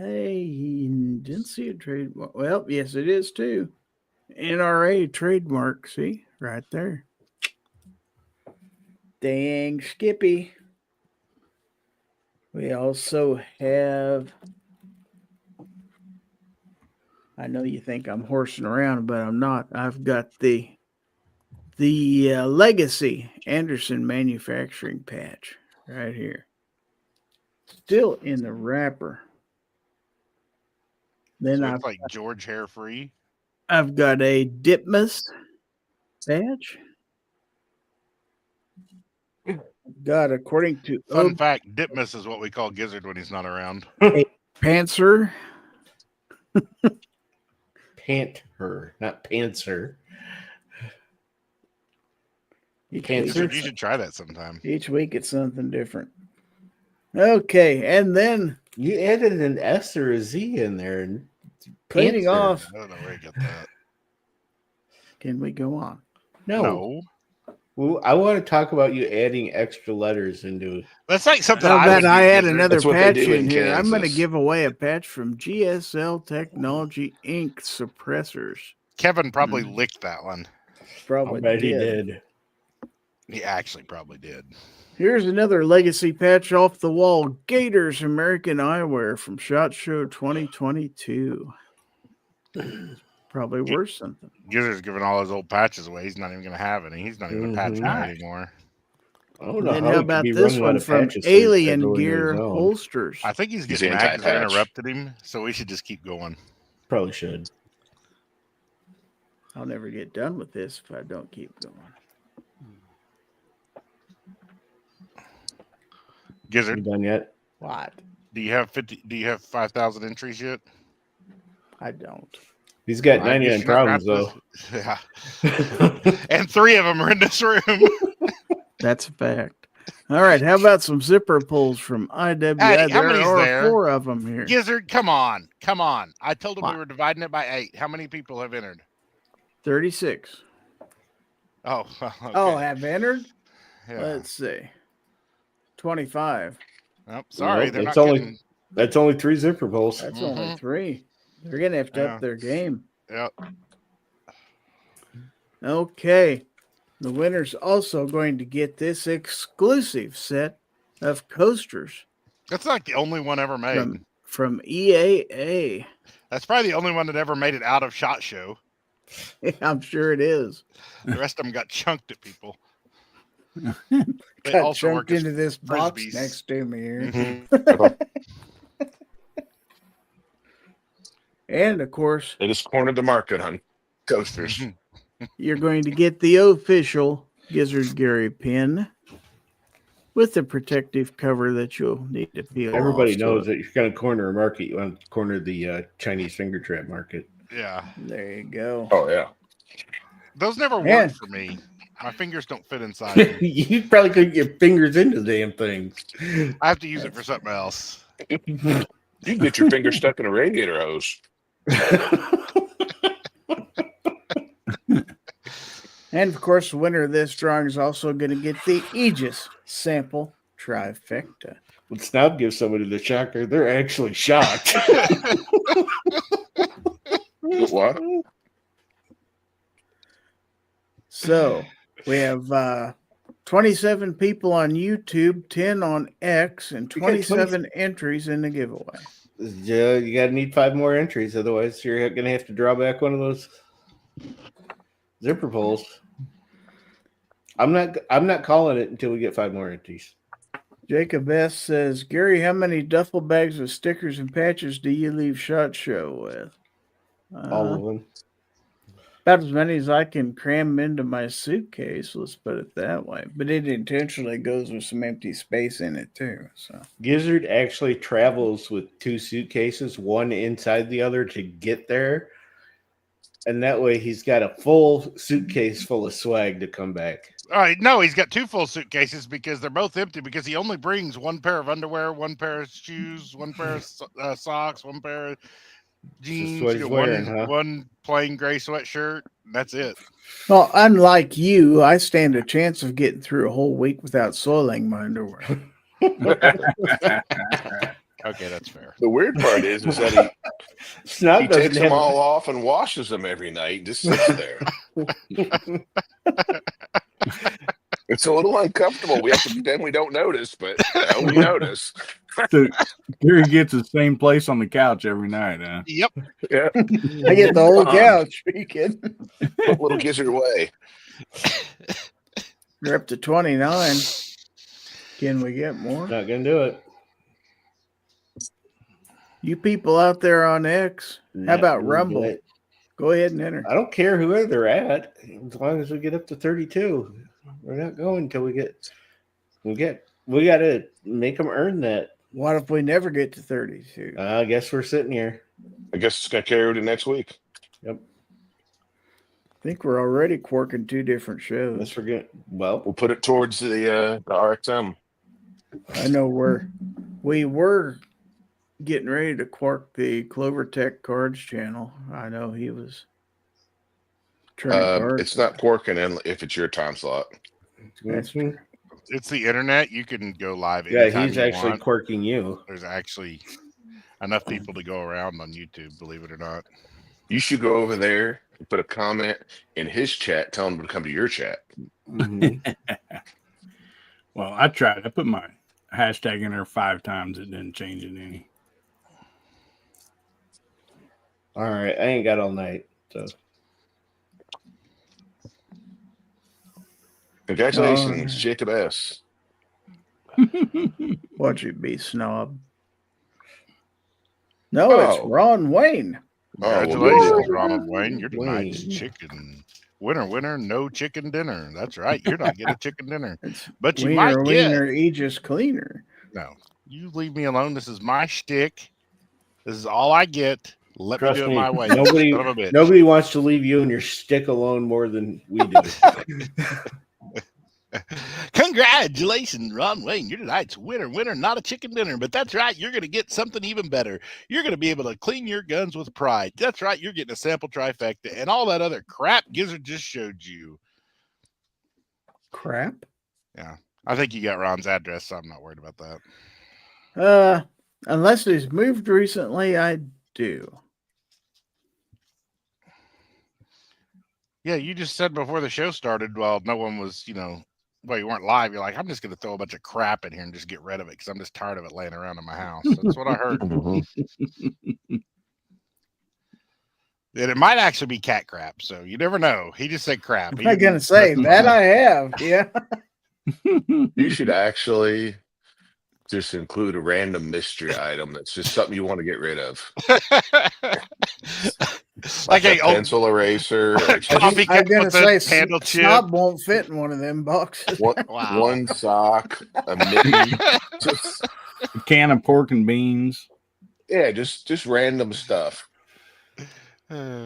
didn't see a trade. Well, yes, it is too. NRA trademark. See right there. Dang Skippy. We also have. I know you think I'm horsing around, but I'm not. I've got the Legacy Anderson manufacturing patch right here. Still in the wrapper. Then So it's like George Hair Free. I've got a Dipmus patch. Got, according to Fun fact: Dipmus is what we call Gizzard when he's not around. Panther. Panther, not Panther. Each Panther. week, You should try that sometime. each week it's something different. Okay, and then You added an S or a Z in there. cleaning Panther. off. I don't know where you got that. Can we go on? No. Well, I want to talk about you adding extra letters into. That's like something How I about would I do, add Gizzard. another That's what they patch do in in here? I'm going to Kansas. give away a patch from GSL Technology Inc. suppressors. Kevin probably licked that one. Probably I bet he did. did. He actually probably did. Here's another legacy patch off the wall. Gators American Eyewear from SHOT Show 2022. Probably worth something. Gizzard's giving all his old patches away. He's not even going to have any. He's not even a patch guy anymore. I don't And know then how how he could about be this running out one of from patches so he's Alien going into Gear his own. Holsters? I think he's He's getting mad because I anti-patch. interrupted him, so we should just keep going. Probably should. I'll never get done with this if I don't keep going. You Gizzard, done yet? What? do you have 50? Do you have 5,000 entries yet? I don't. He's got I guess 99 you're not problems though. Yeah, and 3 of them are in this room. That's a fact. All right. How about some zipper pulls from IWI? Addy, how There many's are there? 4 of them here. Gizzard, come on. I told him What? we were dividing it by 8. How many people have entered? 36. Oh, okay. Oh, have entered? Yeah. Let's see. 25. Oh, sorry, Well, they're that's not only- getting. That's only 3 zipper pulls. That's only 3. They're going to have to Yeah. up their game. Yeah. Okay. The winner's also going to get this exclusive set of coasters That's like the only one ever made. from EAA. That's probably the only one that ever made it out of SHOT Show. I'm sure it is. The rest of them got chunked at people. They Got also chunked work as into this box frisbees. next to me here. Mhm. And of course, They just cornered the market on coasters. you're going to get the official Gizzard Gary pin with the protective cover that you'll need to peel. Everybody off, so knows that you're going to corner a market. You want to corner the Chinese finger trap market. Yeah. There you go. Oh yeah. Those never worked Yeah. for me. My fingers don't fit inside. them. You probably couldn't get fingers into the damn things. I have to use it for something else. You can get your finger stuck in a radiator hose. And of course, the winner of this drawing is also going to get the Aegis sample trifecta. When Snob gives somebody the shocker, they're actually shocked. What? So we have 27 people on YouTube, 10 on X, and We got 27 entries in the giveaway. Yeah, you gotta need 5 more entries, otherwise you're gonna have to draw back one of those zipper pulls. I'm not calling it until we get 5 more entries. Jacob S says, Gary, how many duffel bags of stickers and patches do you leave SHOT Show with? All of them. About as many as I can cram into my suitcase, let's put it that way. But it intentionally goes with some empty space in it too. So Gizzard actually travels with 2 suitcases, one inside the other to get there. And that way he's got a full suitcase full of swag to come back. All right, no, he's got 2 full suitcases because they're both empty because he only brings 1 pair of underwear, 1 pair of shoes, 1 pair of socks, 1 pair of jeans, what he's wearing, huh? one plain gray sweatshirt. That's it. well, unlike you, I stand a chance of getting through a whole week without soiling my underwear. Okay, that's fair. The weird part is that Snout he doesn't takes them have all off and washes them every night and just sits there. It's a little uncomfortable. We have to pretend we don't notice, but we notice. So Gary gets the same place on the couch every night, huh? Yep. Yeah. I get the whole couch. Are you kidding? Little Gizzard away. You're up to 29. Can we get more? Not gonna do it. You people out there on X, how about Not Rumble? gonna do it. Go ahead and enter. I don't care whoever they're at, as long as we get up to 32. We're not going until we got to make them earn that. What if we never get to 32? I guess we're sitting here. I guess it's going to carry over to next week. Yep. I think we're already quirking 2 different shows. Let's forget. Well, We'll put it towards the RXM. I know we were getting ready to quark the Clover Tech Cards channel. I know he was trying cards. It's not quarking if it's your time slot. It's the internet. You can go live yeah, anytime he's you actually want. quirking you. There's actually enough people to go around on YouTube, believe it or not. You should go over there and put a comment in his chat, tell him to come to your chat. Mhm. Well, I tried. I put my hashtag in there 5 times. It didn't change it any. All right, I ain't got all night, so Congratulations, Jacob S. Watch you be snob. No, it's Oh. Ron Wayne. Congratulations, Ronald Wayne. You're Wayne. tonight's chicken. Winner, no chicken dinner. That's right. You're not getting a chicken dinner. It's But you might get. Wiener, Aegis Cleaner. No, you leave me alone. This is my shtick. This is all I get. Let trust me do me. it my way. Nobody, Son of a bitch. nobody wants to leave you and your stick alone more than we do. Congratulations, Ron Wayne. You're tonight's winner, not a chicken dinner. But that's right. You're going to get something even better. You're going to be able to clean your guns with pride. That's right. You're getting a sample trifecta and all that other crap Gizzard just showed you. Crap. Yeah. I think you got Ron's address, so I'm not worried about that. Unless he's moved recently, I do. Yeah, you just said before the show started, well, no one was, you weren't live. You're like, I'm just going to throw a bunch of crap in here and just get rid of it because I'm just tired of it laying around in my house. That's what I heard. And it might actually be cat crap, so you never know. He just said crap. I'm not going to say that I have. Yeah. You should actually just include a random mystery item that's just something you want to get rid of. like a a old pencil eraser. Or coffee I'm cup going to with say a handle chip. Snob won't fit in one of them boxes. Wow. one sock, a mitten. Just, A can of pork and beans. yeah, just random stuff. Oh,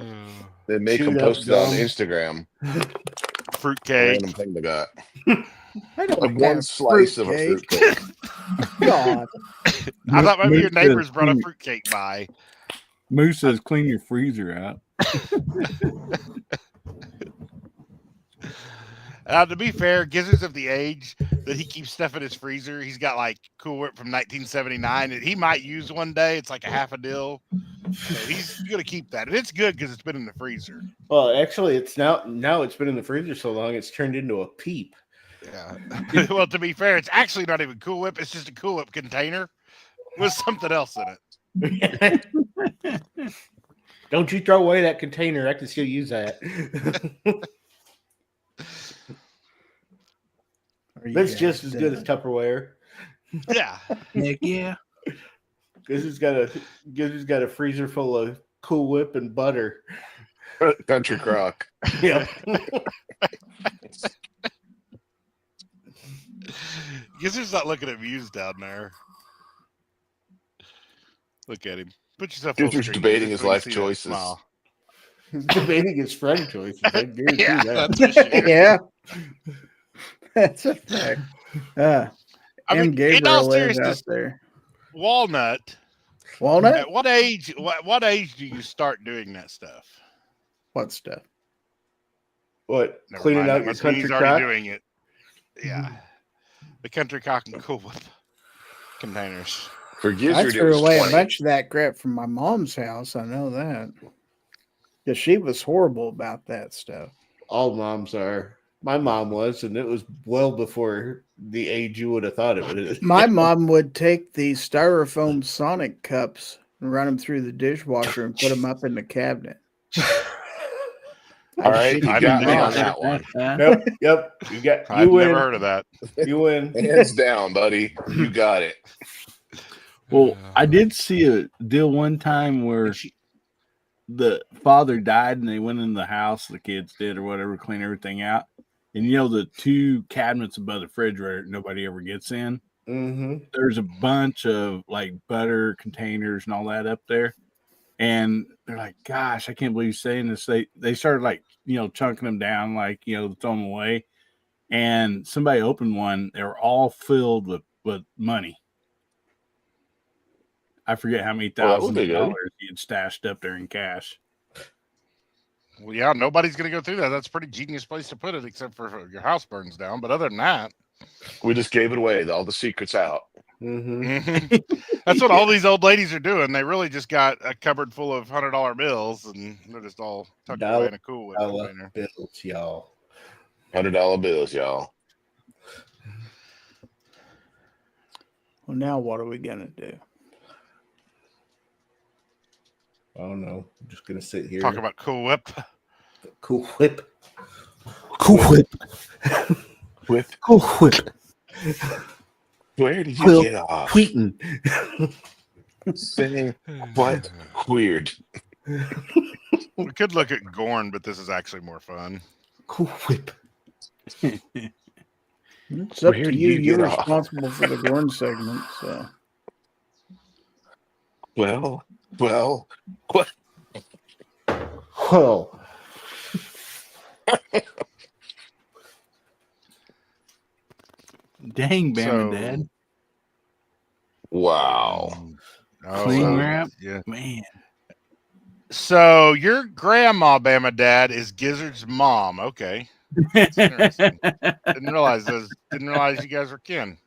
Then make them Chewed up post it on gum. Instagram. fruitcake. Random thing they got. I don't Like have one slice of a fruitcake. fruitcake. God. I thought maybe your Moose says neighbors brought a clean- fruitcake by. Moose says clean your freezer out. To be fair, Gizzard's of the age that he keeps stuff in his freezer. He's got like Cool Whip from 1979 that he might use one day. It's like a half a dill. So he's going to keep that. And it's good because it's been in the freezer. Well, actually, it's now it's been in the freezer so long it's turned into a peep. Yeah. Well, to be fair, it's actually not even Cool Whip. It's just a Cool Whip container with something else in it. Don't you throw away that container. I can still use that. That's just as good as Tupperware. Yeah. Heck yeah. Gizzard's got a freezer full of Cool Whip and butter. Country crock. Yeah. Gizzard's not looking amused down there. Look at him. Put yourself. Gizzard's debating his life choices. He's debating his friend choices. I guarantee Yeah, that. that's for sure. Yeah. That's a fact. I mean, in all Gabriel is out seriousness, there. Walnut. Walnut? At what age? What age do you start doing that stuff? What stuff? What? Never Cleaning mind, out that your must mean country he's already crock? doing it. Yeah, the country cock and Cool Whip containers. For I Gizzard, it threw was away 20. a bunch of that crap from my mom's house. I know that. Because she was horrible about that stuff. All moms are. My mom was, and it was well before the age you would have thought it would. My mom would take these styrofoam Sonic cups and run them through the dishwasher and put them up in the cabinet. All right, you I got didn't me know on that one. Yep. You I've win. never heard of that. You win. Hands down, buddy. You got it. Well, I did see a deal one time where the father died and they went in the house, the kids did or whatever, clean everything out. And you know, the two cabinets above the refrigerator nobody ever gets in. Mm-hmm. There's a bunch of like butter containers and all that up there. And they're like, gosh, I can't believe you're saying this. They started like, chunking them down, like, throw them away. And somebody opened one. They were all filled with money. I forget how many Well, that would thousands be of good. dollars he had stashed up there in cash. Well, yeah, nobody's going to go through that. That's a pretty genius place to put it, except for if your house burns down. But other than that, We just gave it away. All the secrets out. Mm-hmm. that's what all these old ladies are doing. They really just got a cupboard full of $100 bills, and they're just all tucked away in a Cool Whip container. Bills, y'all. $100 bills, y'all. Well, now what are we going to do? I don't know. I'm just gonna sit here. Talk about Cool Whip. Cool Whip. Cool Whip. With Cool Whip. where did you Will get off? Wheaton. Saying what weird. We could look at Gorn, but this is actually more fun. Cool Whip. It's up Where to do you. you You're get off? responsible for the Gorn segment. So Well, what? Well, Dang, Bam and So- Dad. Wow. Cling wrap? Yeah. Man. So your grandma, Bama Dad, is Gizzard's mom. Okay. That's interesting. Didn't realize you guys were kin.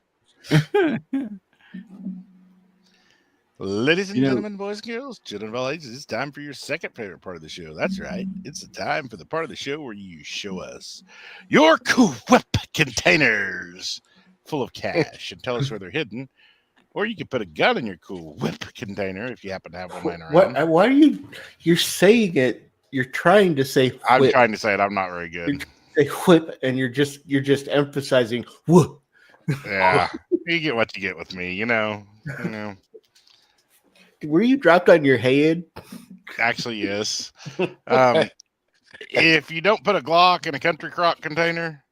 Ladies and gentlemen, boys and girls, children of all ages, it's time for your second favorite part of the show. That's right. It's the time for the part of the show where you show us your Cool Whip containers full of cash and tell us where they're hidden. Or you can put a gun in your Cool Whip container if you happen to have one laying around. what? Why are you're saying it? You're trying to say I'm whip. trying to say it. I'm not very good. Say whip, and you're just emphasizing whoop. Yeah. You get what you get with me, you know. Were you dropped on your head? Actually, yes. If you don't put a Glock in a country crock container,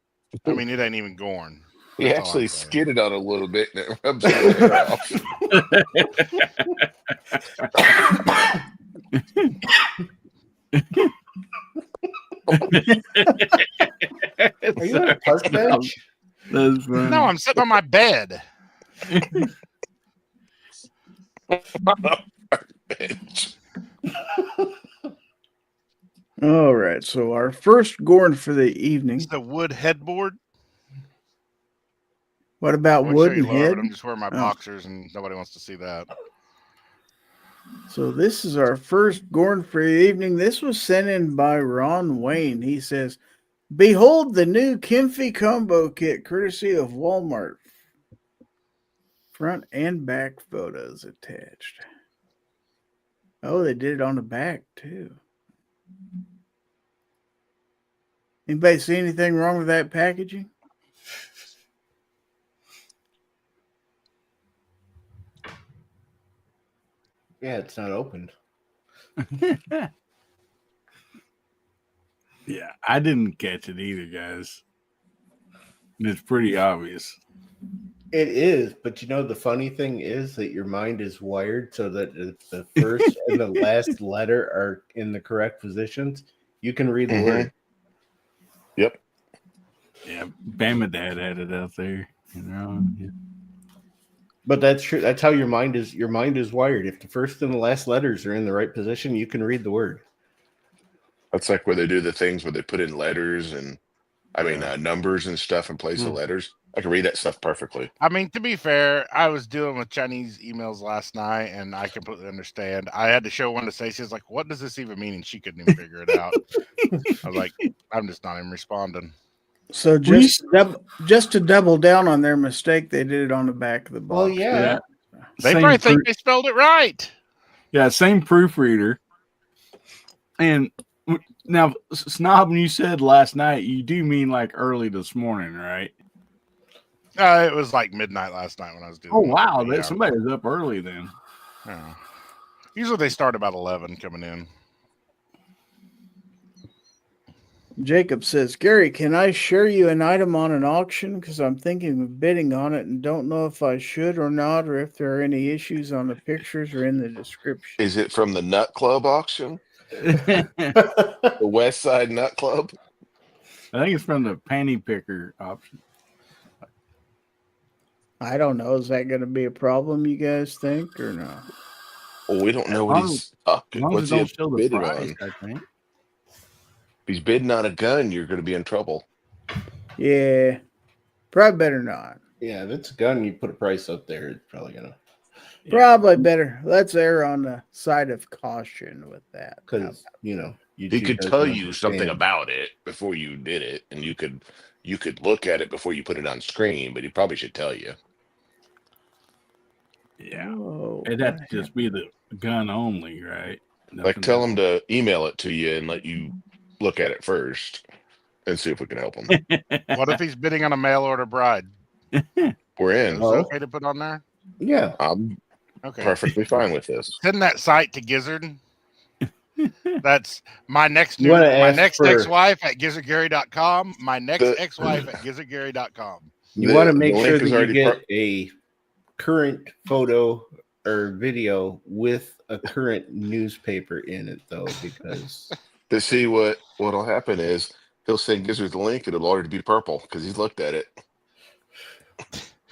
I mean, it ain't even Gorn. He That's all actually I'm saying. skidded on it a little bit and it rubs his hair off. Are you on a park bench? That's funny. No, I'm sitting on my bed. all right. So our first Gorn for the evening. It's the wood headboard. What I about would wood show you and lower, head? but I'm just wearing my boxers and nobody wants to see that. So this is our first Gorn for the evening. This was sent in by Ron Wayne. He says, "Behold the new Kimfy combo kit, courtesy of Walmart. Front and back photos attached." Oh, they did it on the back too. Anybody see anything wrong with that packaging? Yeah, it's not opened. Yeah, I didn't catch it either, guys. It's pretty obvious. It is, but you know the funny thing is that your mind is wired so that if the first and the last letter are in the correct positions, you can read the word. Yep. Yeah, Bama Dad had it out there. You know. Yeah. But that's true. That's how your mind is. Your mind is wired. If the first and the last letters are in the right position, you can read the word. That's like where they do the things where they put in letters and numbers and stuff in place of letters. I can read that stuff perfectly. I mean, to be fair, I was dealing with Chinese emails last night, and I completely understand. I had to show one to Stacey. She's like, "What does this even mean?" And she couldn't even figure it out. I was like, "I'm just not even responding." So just to double down on their mistake, they did it on the back of the box. Well, yeah. They Same probably think they spelled it right. Yeah, same proofreader. And now, Snob, when you said last night, you do mean like early this morning, right? It was like midnight last night when I was doing. Oh wow, somebody was up early then. Yeah. Usually they start about 11 coming in. Jacob says, Gary, can I share you an item on an auction? Because I'm thinking of bidding on it and don't know if I should or not, or if there are any issues on the pictures or in the description. Is it from the Nut Club auction? The West Side Nut Club? I think it's from the panty picker option. I don't know. Is that going to be a problem, you guys think, or no? Well, we don't know what he's what's he bidding on. I think. If he's bidding on a gun, you're going to be in trouble. Yeah, probably better not. Yeah, if it's a gun, you put a price up there, it's probably gonna. Yeah. Probably better. Let's err on the side of caution with that. Because He could tell you something about it before you did it, and you could look at it before you put it on screen, but he probably should tell you. Yeah, Oh, it'd have to just be the gun only, right? Like, tell him to email it to you and let you look at it first and see if we can help him. What if he's bidding on a mail order bride? We're in. Is it okay to put on there? Yeah, I'm Okay. perfectly fine with this. Send that site to Gizzard. That's my next You wanna ask ex-wife at gizzardgary.com. My next The- ex-wife at gizzardgary.com. you want to make the sure link is that you already get a current photo or video with a current newspaper in it, though, because To see what'll happen is he'll send Gizzard the link and it'll already be purple because he's looked at it.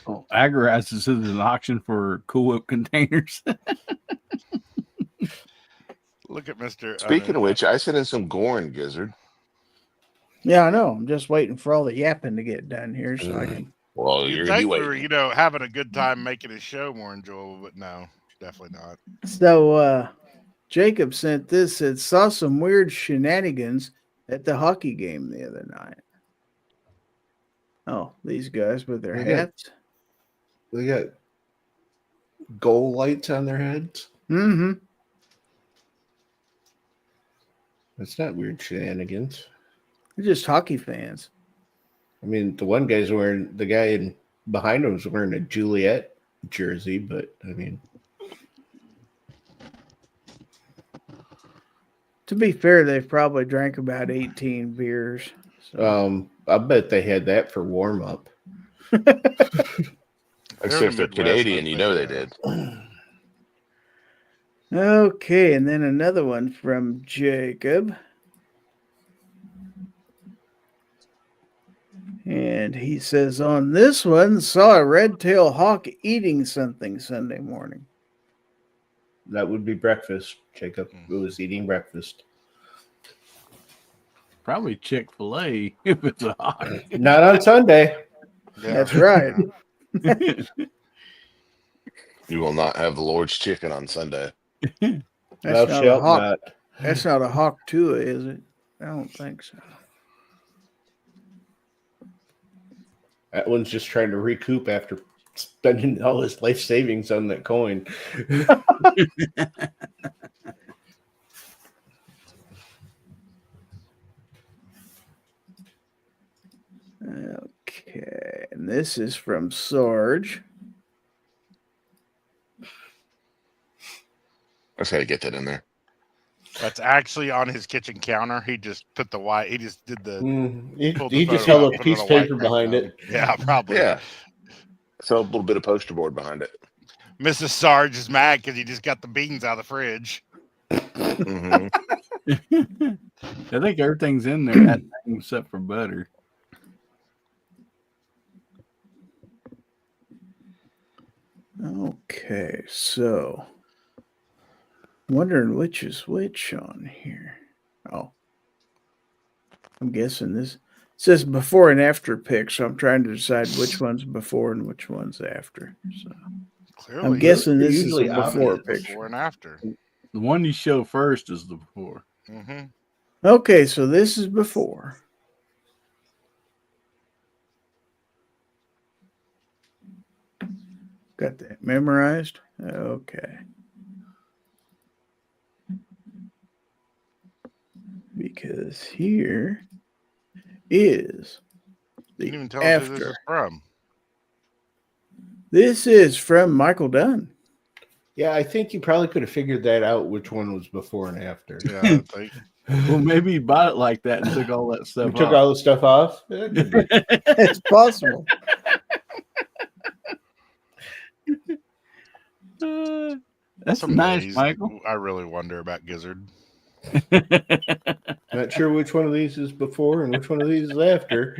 Oh, Agaraz is an auction for Cool Whip containers. Look at Mr. Speaking of which, I sent in some Gorn, Gizzard. yeah, I know. I'm just waiting for all the yapping to get done here, so I can. Well, You'd you're gonna be think we waiting. were, having a good time making his show more enjoyable, but no, definitely not. So Jacob sent this. It saw some weird shenanigans at the hockey game the other night. Oh, these guys with their They got- hats. they got goal lights on their heads. Mm-hmm. That's not weird shenanigans. They're just hockey fans. I mean, the one guy's wearing, the guy behind him is wearing a Juliet jersey, but I mean, To be fair, they've probably drank about 18 beers. So. I bet they had that for warm up. Except if they're Canadian, you know they did. Okay, and then another one from Jacob. And he says, on this one, saw a red-tailed hawk eating something Sunday morning. That would be breakfast, Jacob. It was eating breakfast. Probably Chick-fil-A if it's a hawk. Not on Sunday. Yeah. That's right. You will not have the Lord's chicken on Sunday. That's Thou not a shalt hawk. not. That's not a hawk tua, is it? I don't think so. That one's just trying to recoup after spending all his life savings on that coin. Okay, and this is from Sarge. I just got to get that in there. That's actually on his kitchen counter. He just put the white. He just did the. pulled the He just photo held out, a put it piece on of a white paper behind it. background. Yeah, probably. Yeah. Throw a little bit of poster board behind it. Mrs. Sarge is mad because he just got the beans out of the fridge. Hmm. I think everything's in there that time except for butter. Okay, so wondering which is which on here. Oh, I'm guessing this says before and after pic, so I'm trying to decide which one's before and which one's after. So Clearly, I'm guessing They're this is usually a before opposite. picture. before and after. The one you show first is the before. Hmm. Okay, so this is before. Got that memorized? Okay. Because here is You the can even tell us who this after. is from. This is from Michael Dunn. Yeah, I think you probably could have figured that out which one was before and after. Yeah, I think. Well, maybe he bought it like that and took all that We stuff took off. all the stuff off. Yeah, could be. It's possible. That's Some nice, days Michael. I really wonder about Gizzard. Not sure which one of these is before and which one of these is after.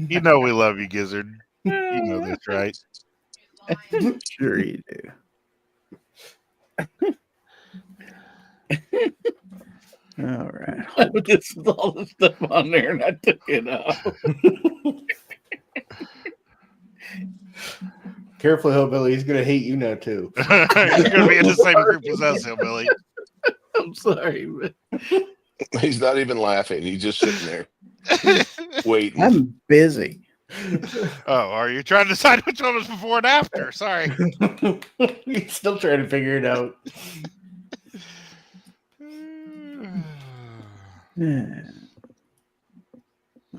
You know we love you, Gizzard. You know this, right? Sure you do. All right. This is all the stuff on there, and I took it off. Careful, Hillbilly. He's going to hate you now, too. You're gonna be in the same group as us, Hillbilly. I'm sorry, but He's not even laughing. He's just sitting there waiting. I'm busy. Oh, are you trying to decide which one was before and after? Sorry. He's still trying to figure it out. Yeah.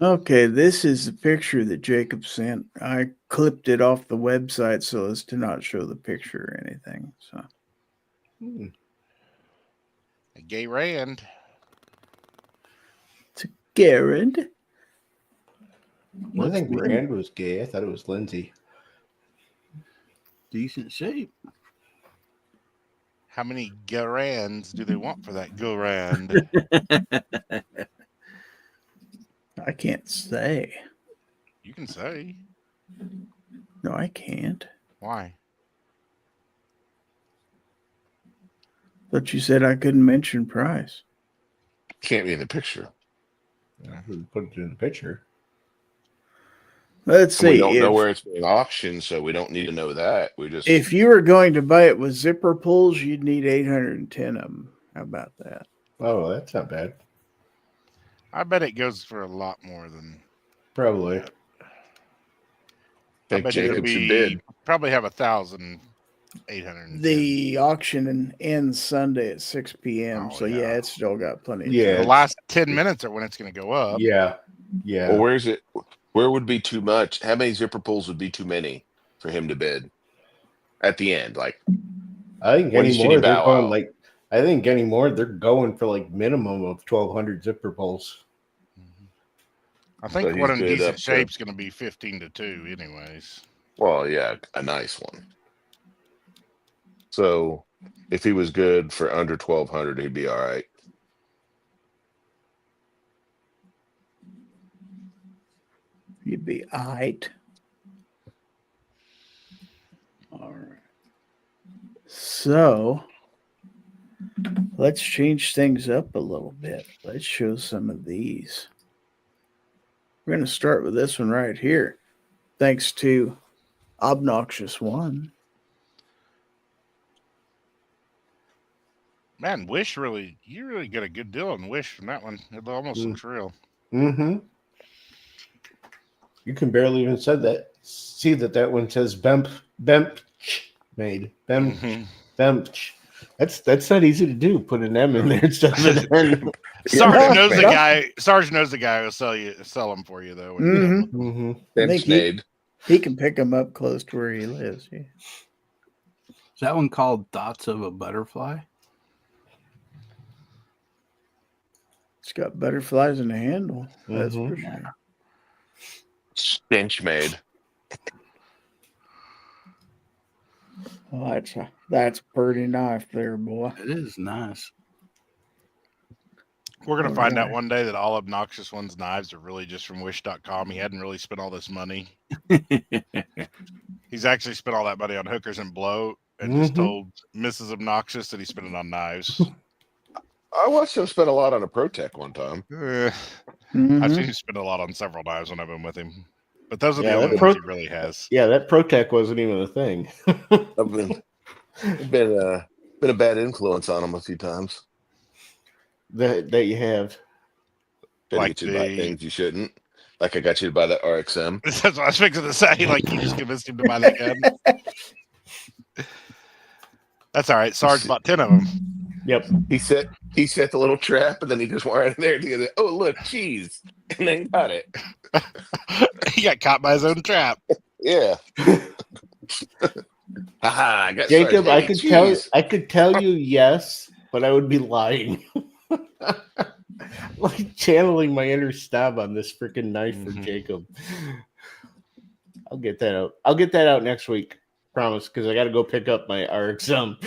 Okay, this is the picture that Jacob sent. I clipped it off the website so as to not show the picture or anything. So A gay Rand. it's Garrett. I think Rand was gay. I thought it was Lindsay. decent shape. How many Garands do they want for that Garand? I can't say. You can say. No, I can't. Why? But you said I couldn't mention price. Can't be in the picture. Put it in the picture. Let's And we see. don't know where it's being auctioned, so we don't need to know that. We just If you were going to buy it with zipper pulls, you'd need 810 of them. How about that? Oh, that's not bad. I bet it goes for a lot more than. Probably. I think bet it'll Jacob should be bid. probably have 1,800. The auction ends Sunday at 6 p.m. Oh, so yeah, yeah. it's still got plenty of Yeah. The last 10 minutes are when it's going to go up. Yeah. Yeah. Well, where's it? Where would be too much? How many zipper pulls would be too many for him to bid at the end? Like, I think When does anymore Shitty they're bow going out? like I think anymore they're going for like minimum of 1,200 zipper pulls. I think So one he's in bid up decent to- shape is going to be 15-2, anyways. well, yeah, a nice one. So if he was good for under 1,200, he'd be all right. You'd be all right. All right. So let's change things up a little bit. Let's show some of these. We're going to start with this one right here. Thanks to Obnoxious One. Man, Wish you really got a good deal on Wish from that one. It almost looks real. Mm-hmm. You can barely even see that one says Bemp made. Mhm. Bemp. That's not easy to do. Put an M in there instead of an N. Sarge knows the Yeah. guy. Sarge knows the guy who'll sell them for you though. When you have them. Mm-hmm. I think Benchmade. he can pick them up close to where he lives. Yeah. Is that one called Thoughts of a Butterfly? It's got butterflies in the handle. That's for sure. Benchmade. Oh, that's a pretty knife there, boy. It is nice. We're gonna Oh, find out yeah. one day that all Obnoxious One's knives are really just from Wish.com. He hadn't really spent all this money. He's actually spent all that money on hookers and blow, and just told Mrs. Obnoxious that he spent it on knives. I watched him spend a lot on a ProTech one time. I've seen him spend a lot on several knives when I've been with him, but those are the Yeah, only that ones he really has. Yeah, that ProTech wasn't even a thing. I've been a bad influence on him a few times. that you have. Did Like get you to buy things you shouldn't. Like I got you to buy that RXM. That's what I was fixing to say. Like you just convinced him to buy that gun. That's all right. Sarge bought 10 of them. Yep. He set the little trap, and then he just went right in there to get it. Oh, look, cheese, and then he got it. He got caught by his own trap. Yeah. Haha, I got Jacob, I cheese. could tell you yes, but I would be lying. Like channeling my inner stab on this freaking knife for Jacob. I'll get that out. I'll get that out next week. Promise, because I got to go pick up my RXM.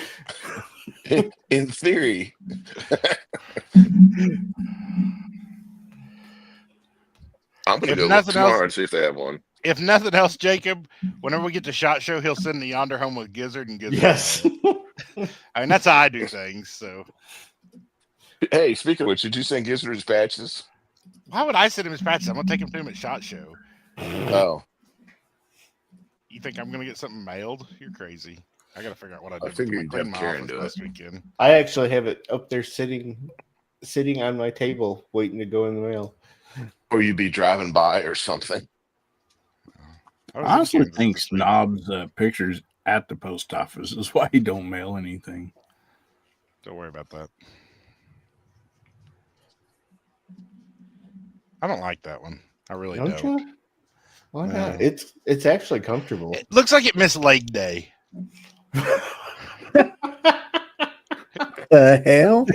In theory. I'm gonna If go look nothing tomorrow else- and see if they have one. If nothing else, Jacob, whenever we get to SHOT Show, he'll send the Yonder home with Gizzard and Gizzard. Yes. I mean, that's how I do things. So Hey, speaking of which, did you send Gizzard his patches? why would I send him his patches? I'm gonna take him to him at SHOT Show. Oh, You think I'm gonna get something mailed? You're crazy. I gotta figure out what I I did. with figured my you'd clean have my Karen office do it. last weekend. I actually have it up there sitting on my table waiting to go in the mail. or you'd be driving by or something. I I was in honestly Kansas think this week. Snob's pictures at the post office is why he don't mail anything. Don't worry about that. I don't like that one. I really Don't don't. you? Why No. not? It's actually comfortable. It looks like it missed leg day. The hell?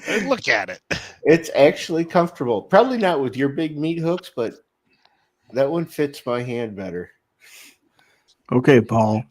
Hey, look at it. It's actually comfortable. Probably not with your big meat hooks, but that one fits my hand better. Okay, Paul.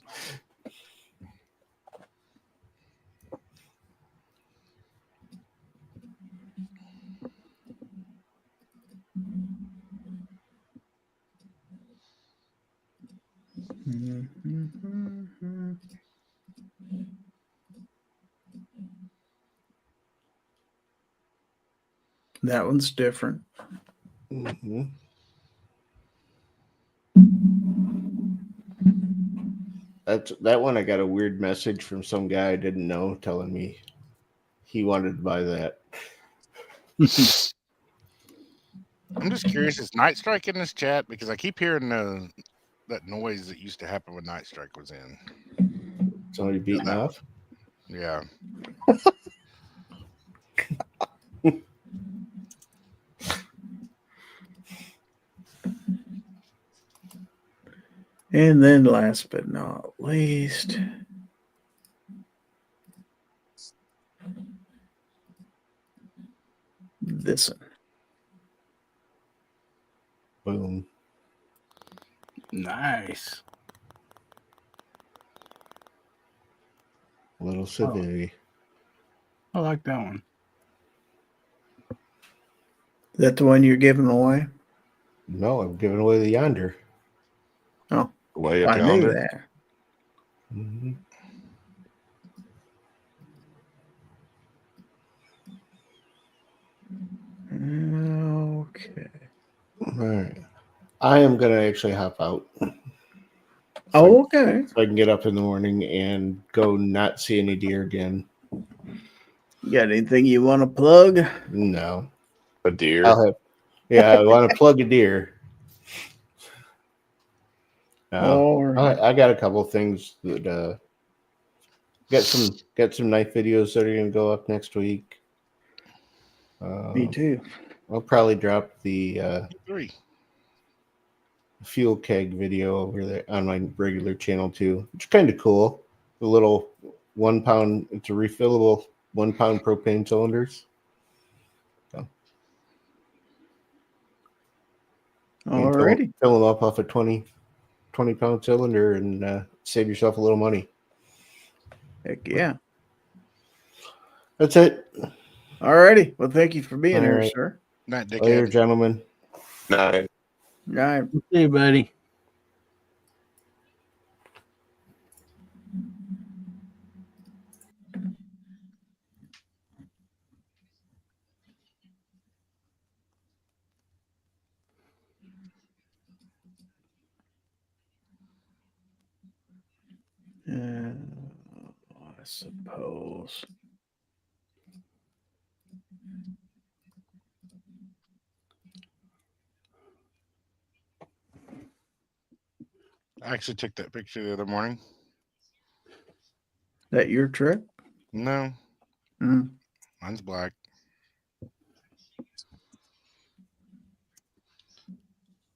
That one's different. Mm-hmm. That one. I got a weird message from some guy I didn't know telling me he wanted to buy that. I'm just curious, is Night Strike in this chat? Because I keep hearing that noise that used to happen when Night Strike was in. Somebody beating No. off. Yeah. And then last but not least, this one. Boom. Nice. Little Civility. I like that one. Is that the one you're giving away? No, I'm giving away the Yonder. Oh, Way up I knew yonder. that. Mm-hmm. Okay. All right. I am going to actually hop out Oh, okay. so I can get up in the morning and go not see any deer again. You got anything you want to plug? No. A deer. I want to plug a deer. No. Or I got a couple things that got some knife videos that are going to go up next week. Me too. I'll probably drop the 3. fuel keg video over there on my regular channel too, which is kind of cool. The little 1 pound, it's a refillable 1 pound propane cylinders. So, Alrighty. fill them up off a 20 pound cylinder and save yourself a little money. Heck yeah. That's it. Alrighty. Well, thank you for being All here, right. sir. Night, Later, dickhead. gentlemen. No, Right. Hey, buddy. I suppose. I actually took that picture the other morning. That your truck? No, Mm. mine's black.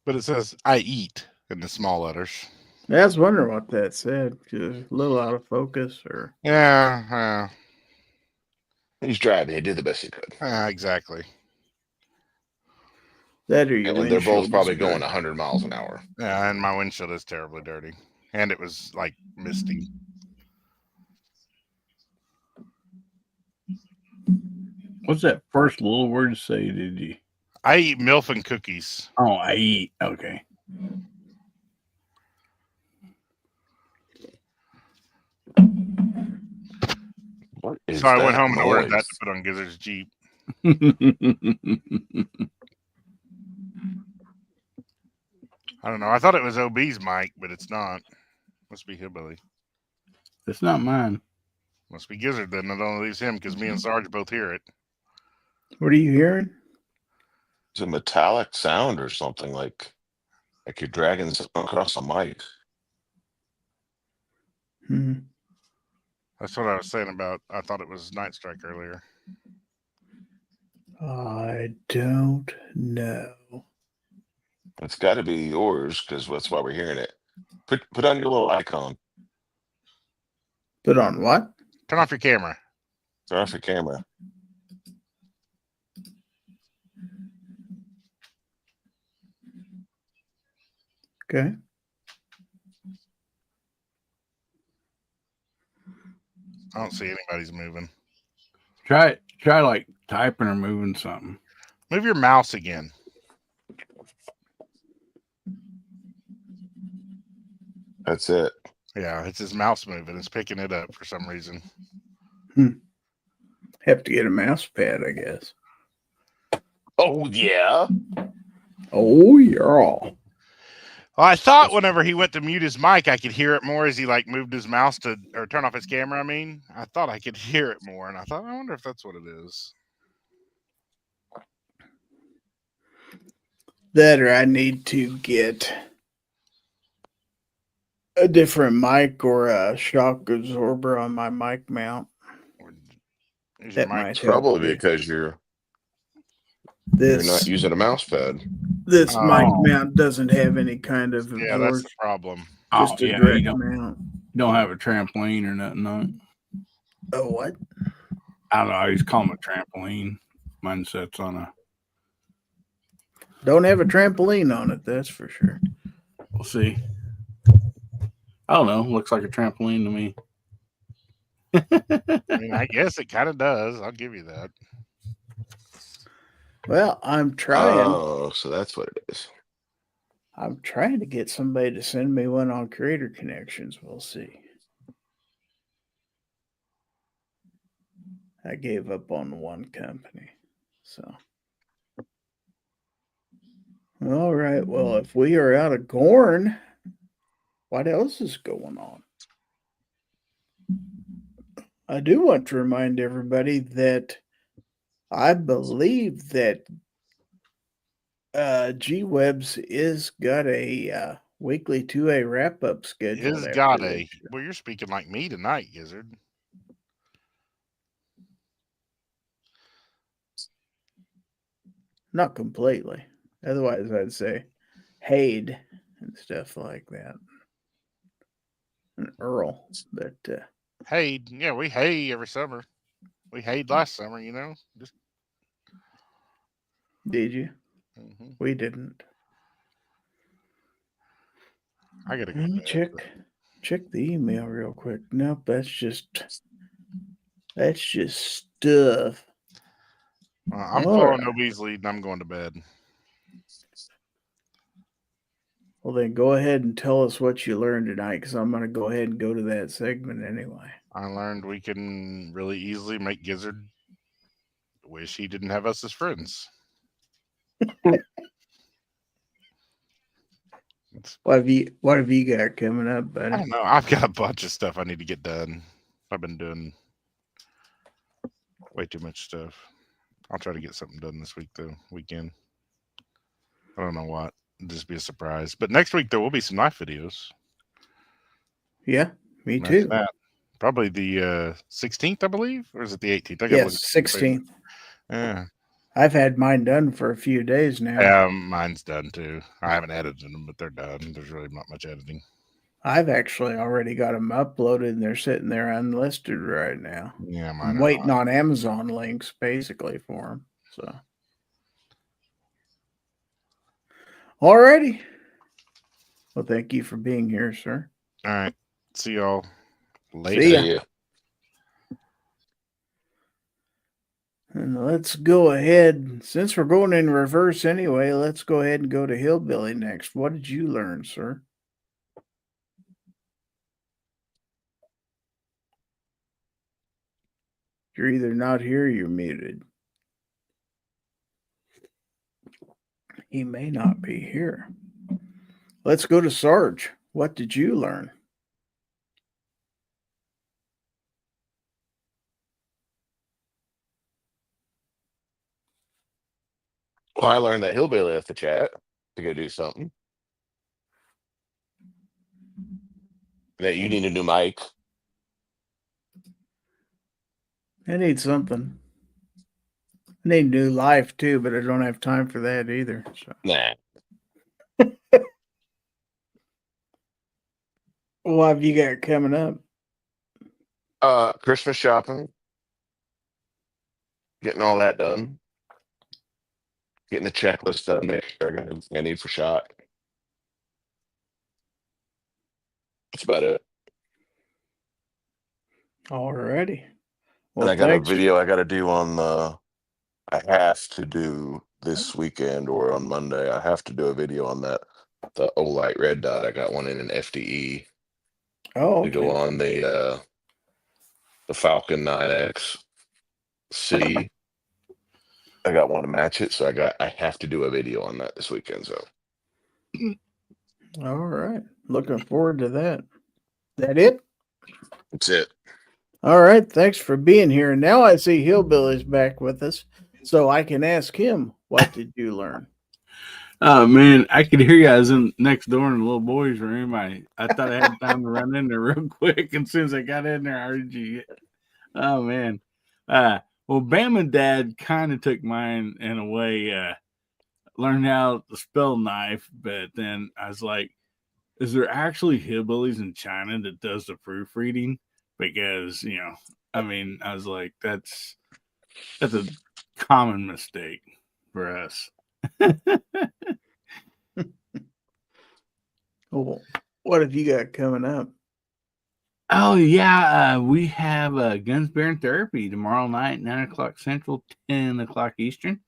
But it says I eat in the small letters. I was wondering what that said. Just a little out of focus, or Yeah, he's driving. He did the best he could. exactly. that or your And they're both windshield probably is going dirty. 100 miles an hour. Yeah, and my windshield is terribly dirty. And it was like misty. What's that first little word say? Did you? I eat MILF and cookies. Oh, I eat. Okay. What is So I went that home and ordered that noise? to put on Gizzard's Jeep. I don't know. I thought it was OB's mic, but it's not. Must be Hillbilly. It's not mine. Must be Gizzard then. It only leaves him because me and Sarge both hear it. What are you hearing? It's a metallic sound or something like you're dragging something across the mic. Hmm. That's what I was saying about. I thought it was Night Strike earlier. I don't know. It's got to be yours because that's why we're hearing it. Put on your little icon. Put on what? Turn off your camera. Turn off your camera. Okay. I don't see anybody's moving. Try like typing or moving something. Move your mouse again. That's it. Yeah, it's his mouse moving. It's picking it up for some reason. Have to get a mouse pad, I guess. Oh yeah. Oh, you're all. Well, I thought whenever he went to mute his mic, I could hear it more as he like moved his mouse to or turn off his camera. I mean, I thought I could hear it more, and I thought, I wonder if that's what it is. That or I need to get a different mic or a shock absorber on my mic mount. Is That your mic might help. Probably me. because you're This not using a mouse pad. this Oh. mic mount doesn't have any kind of Yeah, that's the absorber, problem. just a yeah, direct you mount. don't have a trampoline or nothing on it. Oh, what? I don't know. I just call them a trampoline. Mine sits on a. Don't have a trampoline on it, that's for sure. We'll see. I don't know. Looks like a trampoline to me. I mean, I guess it kind of does. I'll give you that. Well, I'm trying. Oh, so that's what it is. I'm trying to get somebody to send me one on Creator Connections. We'll see. I gave up on one company. So. All right. Well, if we are out of corn, what else is going on? I do want to remind everybody that I believe that G-Webs is got a weekly 2A wrap-up scheduled. It's after got this a. show. Well, you're speaking like me tonight, Gizzard. not completely. Otherwise, I'd say Hayed and stuff like that. And Earl, but Hey, yeah, we hay every summer. We hayed last summer, you know. Just did you? hmm We didn't. I gotta go Let to me bed. check the email real quick. Nope, that's just stuff. I'm All following right. Obie's lead and I'm going to bed. Well, then go ahead and tell us what you learned tonight, because I'm going to go ahead and go to that segment anyway. I learned we can really easily make Gizzard wish he didn't have us as friends. What have you got coming up, I buddy? don't know. I've got a bunch of stuff I need to get done. I've been doing way too much stuff. I'll try to get something done this week, though. Weekend. I don't know what. It'll just be a surprise. But next week there will be some knife videos. Yeah, me That's too. that. Probably the 16th, I believe, or is it the 18th? I gotta look Yes, at the 16th. Yeah. I've had mine done for a few days now. Mine's done too. I haven't edited them, but they're done. There's really not much editing. I've actually already got them uploaded, and they're sitting there unlisted right now. Yeah, mine I'm are waiting not. on Amazon links basically for them. So, alrighty. Well, thank you for being here, sir. All right. See y'all later. See ya. Yeah. And let's go ahead. Since we're going in reverse anyway, let's go ahead and go to Hillbilly next. What did you learn, sir? You're either not here or you're muted. He may not be here. Let's go to Sarge. What did you learn? Well, I learned that Hillbilly left the chat to go do something. That you need a new mic. I need something. I need new life too, but I don't have time for that either. So, Nah. what have you got coming up? Christmas shopping. Getting all that done. Getting the checklist done. Make sure I got everything I need for shot. That's about it. Alrighty. And Well, I got a thanks. video I got to do on I have to do this weekend or on Monday. I have to do a video on that. The Olight red dot. I got one in an FDE Oh, to go okay. on the Falcon 9X C. I got one to match it, so I have to do a video on that this weekend. So All right. Looking forward to that. That it? that's it. All right. Thanks for being here. Now I see Hillbilly's back with us, so I can ask him, what did you learn? Oh man, I could hear you guys in next door in the little boy's room. I thought I had time to run in there real quick, and as soon as I got in there, I heard you. Oh man. Well, Bama Dad kind of took mine in a way, learned how to spell knife, but then I was like, is there actually hillbillies in China that does the proofreading? Because, I was like, that's a common mistake for us. Oh, what have you got coming up? Oh yeah, we have Guns Bear and Therapy tomorrow night, 9:00 Central, 10:00 Eastern,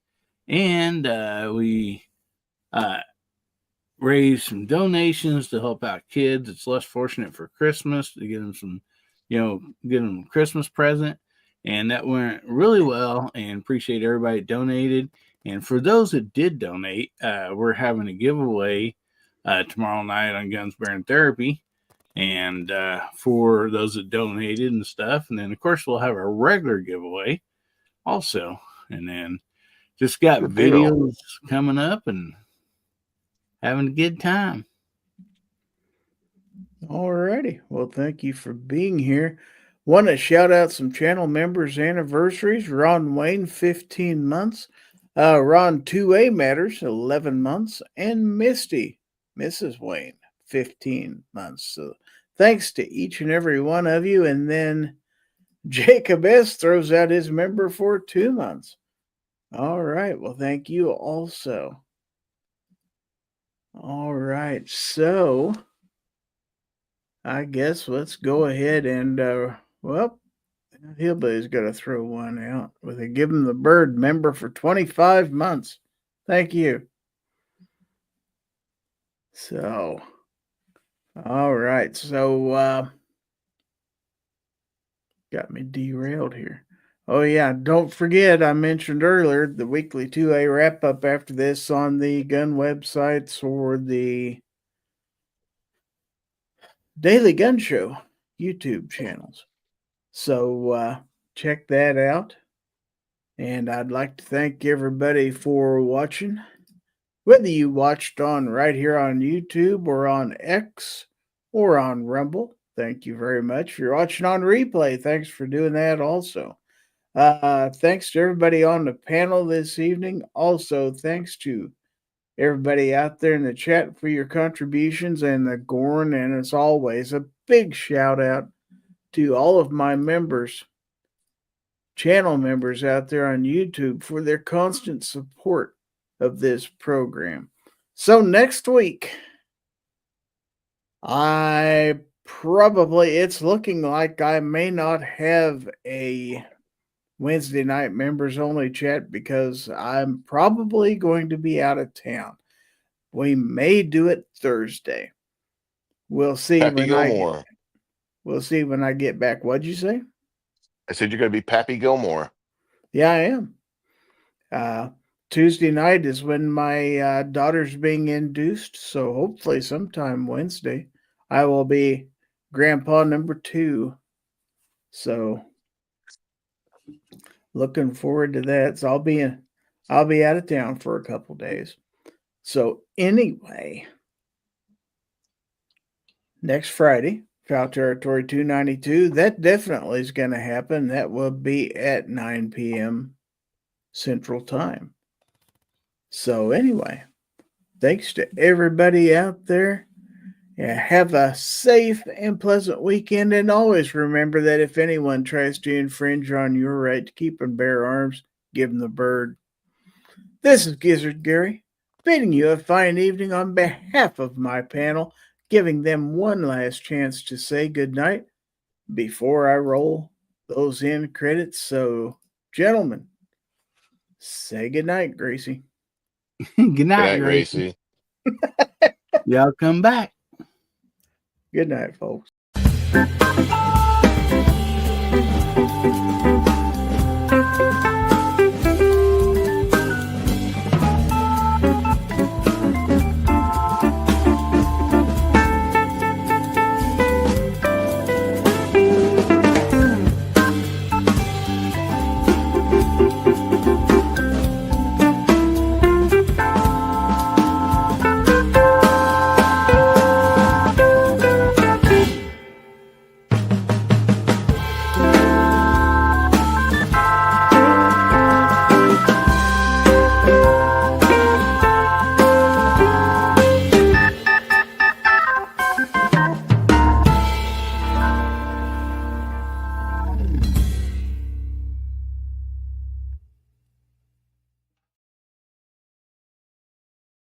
and we raise some donations to help out kids that's less fortunate for Christmas, to get them some, get them a Christmas present, and that went really well. And appreciate everybody that donated. And for those that did donate, we're having a giveaway tomorrow night on Guns Bear and Therapy. And for those that donated and stuff. And then, of course, we'll have a regular giveaway also. And then just got Good deal. videos coming up and having a good time. Alrighty. Well, thank you for being here. Want to shout out some channel members' anniversaries. Ron Wayne, 15 months. Ron 2A Matters, 11 months, and Misty, Mrs. Wayne, 15 months. So thanks to each and every one of you. And then Jacob S. throws out his member for 2 months. All right. Well, thank you also. All right. So I guess let's go ahead and, Hillbilly's got to throw one out with a Give 'em the Bird member for 25 months. Thank you. So, all right. So, got me derailed here. Oh, yeah. Don't forget, I mentioned earlier the weekly 2A wrap up after this on the gun websites or the Daily Gun Show YouTube channels. So, check that out. And I'd like to thank everybody for watching. Whether you watched on right here on YouTube or on X or on Rumble, thank you very much. If you're watching on replay, thanks for doing that also. Thanks to everybody on the panel this evening. Also, thanks to everybody out there in the chat for your contributions and the Gorn. And as always, a big shout out to all of my members, channel members out there on YouTube for their constant support of this program. So next week, it's looking like I may not have a Wednesday night members only chat because I'm probably going to be out of town. We may do it Thursday. We'll see We'll see when I get back. What'd you say? I said you're going to be Pappy Gilmore. Yeah, I am. Tuesday night is when my daughter's being induced, so hopefully sometime Wednesday I will be grandpa number 2. So looking forward to that. So I'll be out of town for a couple days. So anyway, next Friday, Fowl Territory 292, that definitely is going to happen. That will be at 9 p.m. Central Time. So anyway, thanks to everybody out there. Yeah, have a safe and pleasant weekend. And always remember that if anyone tries to infringe on your right to keep and bear arms, give them the bird. This is Gizzard Gary, bidding you a fine evening on behalf of my panel, giving them one last chance to say goodnight before I roll those end credits. So, gentlemen, say goodnight, Gracie. Good Good night, night, Gracie. Gracie. Y'all come back. Good night, folks.